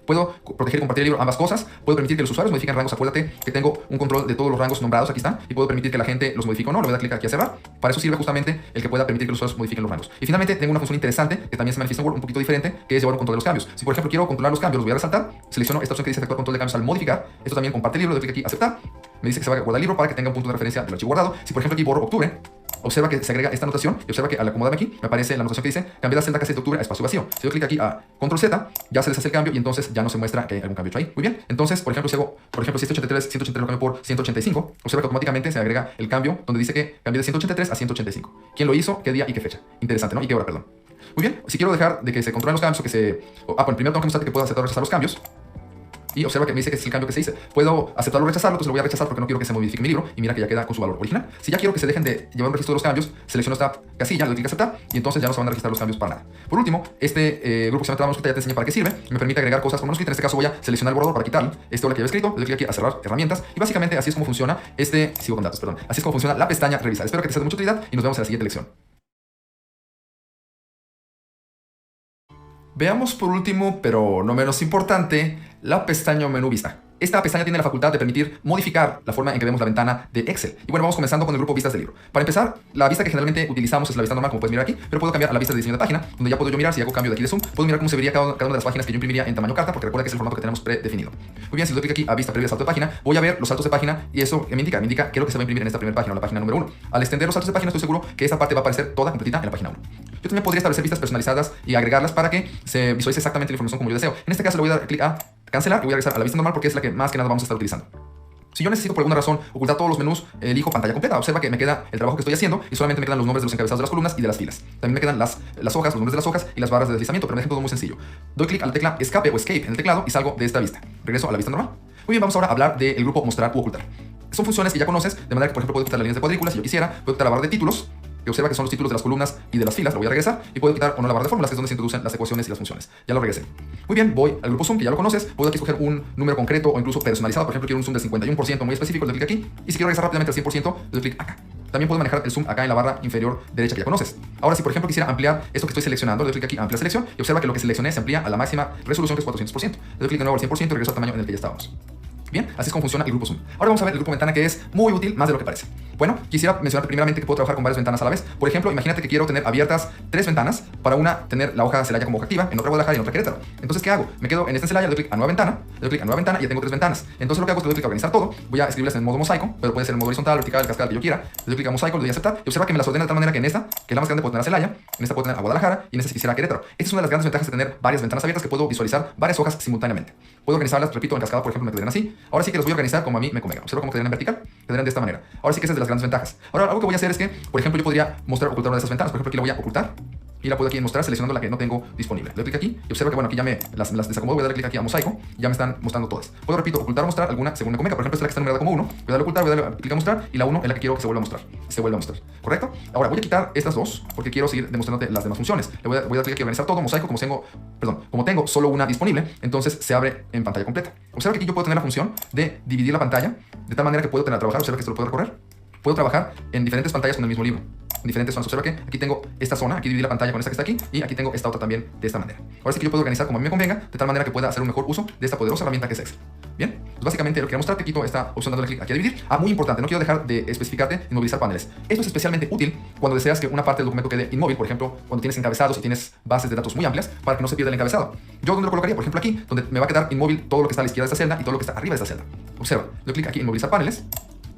Puedo proteger y compartir el libro, ambas cosas. Puedo permitir que los usuarios modifiquen rangos. Acuérdate que tengo un control de todos los rangos nombrados, aquí están. Y puedo permitir que la gente los modifique o no. Le voy a dar clic aquí a cerrar. Para eso sirve justamente el que pueda permitir que los usuarios modifiquen los rangos. Y finalmente tengo una función interesante que también se manifiesta en Word, un poquito diferente, que es llevar un control de los cambios. Si por ejemplo quiero controlar los cambios, los voy a resaltar. Selecciono esta opción que dice efectuar control de cambios al modificar. Esto también comparte el libro. Le doy clic aquí a aceptar. Me dice que se va a guardar el libro para que tenga un punto de referencia del archivo guardado. Si por ejemplo aquí borro octubre, observa que se agrega esta anotación y observa que al acomodarme aquí me aparece la anotación que dice cambiar la celda casi de octubre a espacio vacío. Si yo clic aquí a control Z, ya se deshace el cambio y entonces ya no se muestra que hay algún cambio hecho ahí. Muy bien, entonces por ejemplo si hago, si 183 lo cambio por 185, observa que automáticamente se agrega el cambio donde dice que cambie de 183 a 185. ¿Quién lo hizo? ¿Qué día y qué fecha? Interesante, ¿no? ¿Y qué hora, perdón? Muy bien, si quiero dejar de que se controlen los cambios o que se... bueno, primero tengo que mostrar que puedo aceptar o rechazar los cambios. Y observa que me dice que es el cambio que se hizo. Puedo aceptarlo o rechazarlo, entonces lo voy a rechazar porque no quiero que se modifique mi libro. Y mira que ya queda con su valor original. Si ya quiero que se dejen de llevar un registro de los cambios, selecciono esta casilla, le doy clic a aceptar y entonces ya no se van a registrar los cambios para nada. Por último, este grupo que se llama manuscrita ya te enseña para qué sirve. Me permite agregar cosas con manuscrita. En este caso voy a seleccionar el borrador para quitarlo. Esto es lo que yo he escrito. Le doy clic aquí a cerrar herramientas. Y básicamente así es como funciona sigo con datos, perdón. Así es como funciona la pestaña revisar. Espero que te sea de mucha utilidad y nos vemos en la siguiente lección. Veamos por último, pero no menos importante, la pestaña o menú vista. Esta pestaña tiene la facultad de permitir modificar la forma en que vemos la ventana de Excel. Y bueno, vamos comenzando con el grupo vistas del libro. Para empezar, la vista que generalmente utilizamos es la vista normal, como puedes mirar aquí, pero puedo cambiar a la vista de diseño de página, donde ya puedo yo mirar, si hago cambio de aquí de zoom, puedo mirar cómo se vería cada una de las páginas que yo imprimiría en tamaño carta, porque recuerda que es el formato que tenemos predefinido. Muy bien, si le doy clic aquí a vista previa salto de página, voy a ver los saltos de página y eso me indica qué es lo que se va a imprimir en esta primera página, o la página número 1. Al extender los saltos de página, estoy seguro que esta parte va a aparecer toda completita en la página 1. Yo también podría establecer vistas personalizadas y agregarlas para que se visualice exactamente la información como yo deseo. En este caso le voy a dar clic a cancelar y voy a regresar a la vista normal porque es la que más que nada vamos a estar utilizando. Si yo necesito por alguna razón ocultar todos los menús, elijo pantalla completa. Observa que me queda el trabajo que estoy haciendo y solamente me quedan los nombres de los encabezados de las columnas y de las filas. También me quedan las hojas, los nombres de las hojas y las barras de deslizamiento, pero me dejo todo muy sencillo. Doy clic a la tecla escape o escape en el teclado y salgo de esta vista. Regreso a la vista normal. Muy bien, vamos ahora a hablar del grupo mostrar u ocultar. Son funciones que ya conoces, de manera que por ejemplo puedo quitar las líneas de cuadrículas si yo quisiera, puedo quitar la barra de títulos, que observa que son los títulos de las columnas y de las filas, lo voy a regresar, y puedo quitar o no la barra de fórmulas, que es donde se introducen las ecuaciones y las funciones. Ya lo regresé. Muy bien, voy al grupo zoom, que ya lo conoces, puedo aquí escoger un número concreto o incluso personalizado, por ejemplo quiero un zoom del 51% muy específico, le doy clic aquí, y si quiero regresar rápidamente al 100%, le doy clic acá. También puedo manejar el zoom acá en la barra inferior derecha que ya conoces. Ahora si por ejemplo quisiera ampliar esto que estoy seleccionando, le doy clic aquí, amplia selección, y observa que lo que seleccioné se amplía a la máxima resolución que es 400%. Le doy clic de nuevo al 100% y regreso al tamaño en el que ya estábamos. Bien, así es como funciona el grupo zoom. Ahora vamos a ver el grupo ventana, que es muy útil, más de lo que parece. Bueno, quisiera mencionarte primeramente que puedo trabajar con varias ventanas a la vez. Por ejemplo, imagínate que quiero tener abiertas 3 ventanas. Para una, tener la hoja Celaya como hoja activa, en otra Guadalajara y en otra Querétaro. Entonces, ¿qué hago? Me quedo en esta Celaya, le doy clic a nueva ventana, le doy clic a nueva ventana y ya tengo 3 ventanas. Entonces lo que hago es que le doy clic a organizar todo. Voy a escribirlas en modo mosaico, pero puede ser en modo horizontal, vertical, cascada, que yo quiera. Le doy clic a mosaico, le doy a aceptar y observa que me las ordena de tal manera que en esta, que es la más grande, puedo tener a Celaya, en esta puedo tener a Guadalajara y en esta si quisiera a Querétaro. Esta es una de las grandes ventajas de tener varias ventanas abiertas, que puedo visualizar varias hojas simultáneamente. Puedo organizarlas, repito, en cascada, por ejemplo, me quedarían así. Ahora sí que los voy a organizar como a mí me convenga. Observa cómo quedarían en vertical, quedarían de esta manera. Ahora sí que esa es de las grandes ventajas. Ahora algo que voy a hacer es que, por ejemplo, yo podría mostrar ocultar una de esas ventanas. Por ejemplo, aquí la voy a ocultar y la puedo aquí mostrar seleccionando la que no tengo disponible. Le doy clic aquí y observa que bueno, aquí ya me las desacomodo. Voy a darle clic aquí a mosaico y ya me están mostrando todas. Puedo, repito, ocultar o mostrar alguna según me convenga. Por ejemplo, esta es la que está numerada como 1. Voy a darle a ocultar, voy a darle clic a mostrar y la 1 es la que quiero que se vuelva a mostrar. Se vuelva a mostrar. ¿Correcto? Ahora voy a quitar estas dos porque quiero seguir demostrándote las demás funciones. Voy a dar clic aquí a organizar todo, mosaico, como tengo solo una disponible, entonces se abre en pantalla completa. Observa que aquí yo puedo tener la función de dividir la pantalla de tal manera que puedo tener a trabajar. Observa que esto lo puedo recorrer. Puedo trabajar en diferentes pantallas con el mismo libro. En diferentes zonas. Observa que aquí tengo esta zona, aquí dividí la pantalla con esta que está aquí, y aquí tengo esta otra también de esta manera. Ahora sí que yo puedo organizar como a mí me convenga, de tal manera que pueda hacer un mejor uso de esta poderosa herramienta que es Excel. Bien, pues básicamente lo que quiero mostrarte, quito esta opción dándole clic aquí a dividir. Muy importante, no quiero dejar de especificarte inmovilizar paneles. Esto es especialmente útil cuando deseas que una parte del documento quede inmóvil, por ejemplo, cuando tienes encabezados y tienes bases de datos muy amplias, para que no se pierda el encabezado. Yo donde lo colocaría, por ejemplo aquí, donde me va a quedar inmóvil todo lo que está a la izquierda de esta celda y todo lo que está arriba de esta celda. Observa, le doy clic aquí en inmovilizar paneles.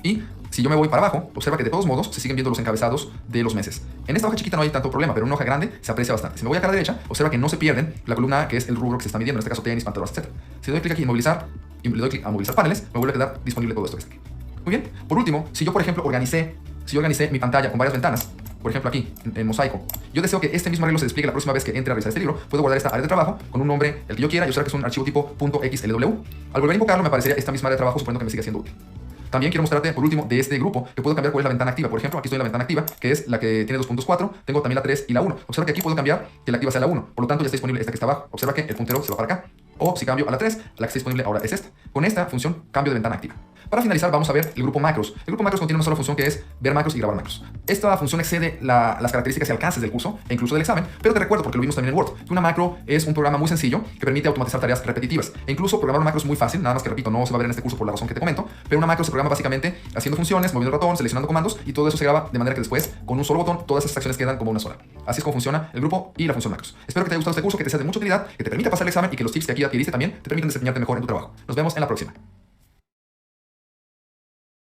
Y si yo me voy para abajo, observa que de todos modos se siguen viendo los encabezados de los meses. En esta hoja chiquita no hay tanto problema, pero en una hoja grande se aprecia bastante. Si me voy acá a la derecha, observa que no se pierden la columna A, que es el rubro que se está midiendo, en este caso tenis, pantalones, etc. Si le doy clic aquí en movilizar y le doy clic a movilizar paneles, me vuelve a quedar disponible todo esto que está aquí. Muy bien. Por último, si yo por ejemplo organicé mi pantalla con varias ventanas, por ejemplo aquí en mosaico, yo deseo que este mismo arreglo se despliegue la próxima vez que entre a revisar este libro, puedo guardar esta área de trabajo con un nombre el que yo quiera y observa que es un archivo tipo .xlw. Al volver a invocarlo me aparecería esta misma área de trabajo, suponiendo que me siga siendo útil. También quiero mostrarte, por último, de este grupo, que puedo cambiar cuál es la ventana activa. Por ejemplo, aquí estoy en la ventana activa, que es la que tiene 2.4. Tengo también la 3 y la 1. Observa que aquí puedo cambiar que la activa sea la 1. Por lo tanto, ya está disponible esta que está abajo. Observa que el puntero se va para acá. O si cambio a la 3, la que está disponible ahora es esta. Con esta función, cambio de ventana activa. Para finalizar, vamos a ver el grupo macros. El grupo macros contiene una sola función que es ver macros y grabar macros. Esta función excede las características y alcances del curso e incluso del examen, pero te recuerdo, porque lo vimos también en Word, que una macro es un programa muy sencillo que permite automatizar tareas repetitivas. E incluso programar una macro es muy fácil, nada más que repito, no se va a ver en este curso por la razón que te comento, pero una macro se programa básicamente haciendo funciones, moviendo el ratón, seleccionando comandos y todo eso se graba de manera que después, con un solo botón, todas esas acciones quedan como una sola. Así es como funciona el grupo y la función macros. Espero que te haya gustado este curso, que te sea de mucha utilidad, que te permita pasar el examen y que los tips que aquí adquiriste también te permitan desempeñarte mejor en tu trabajo. Nos vemos en la próxima.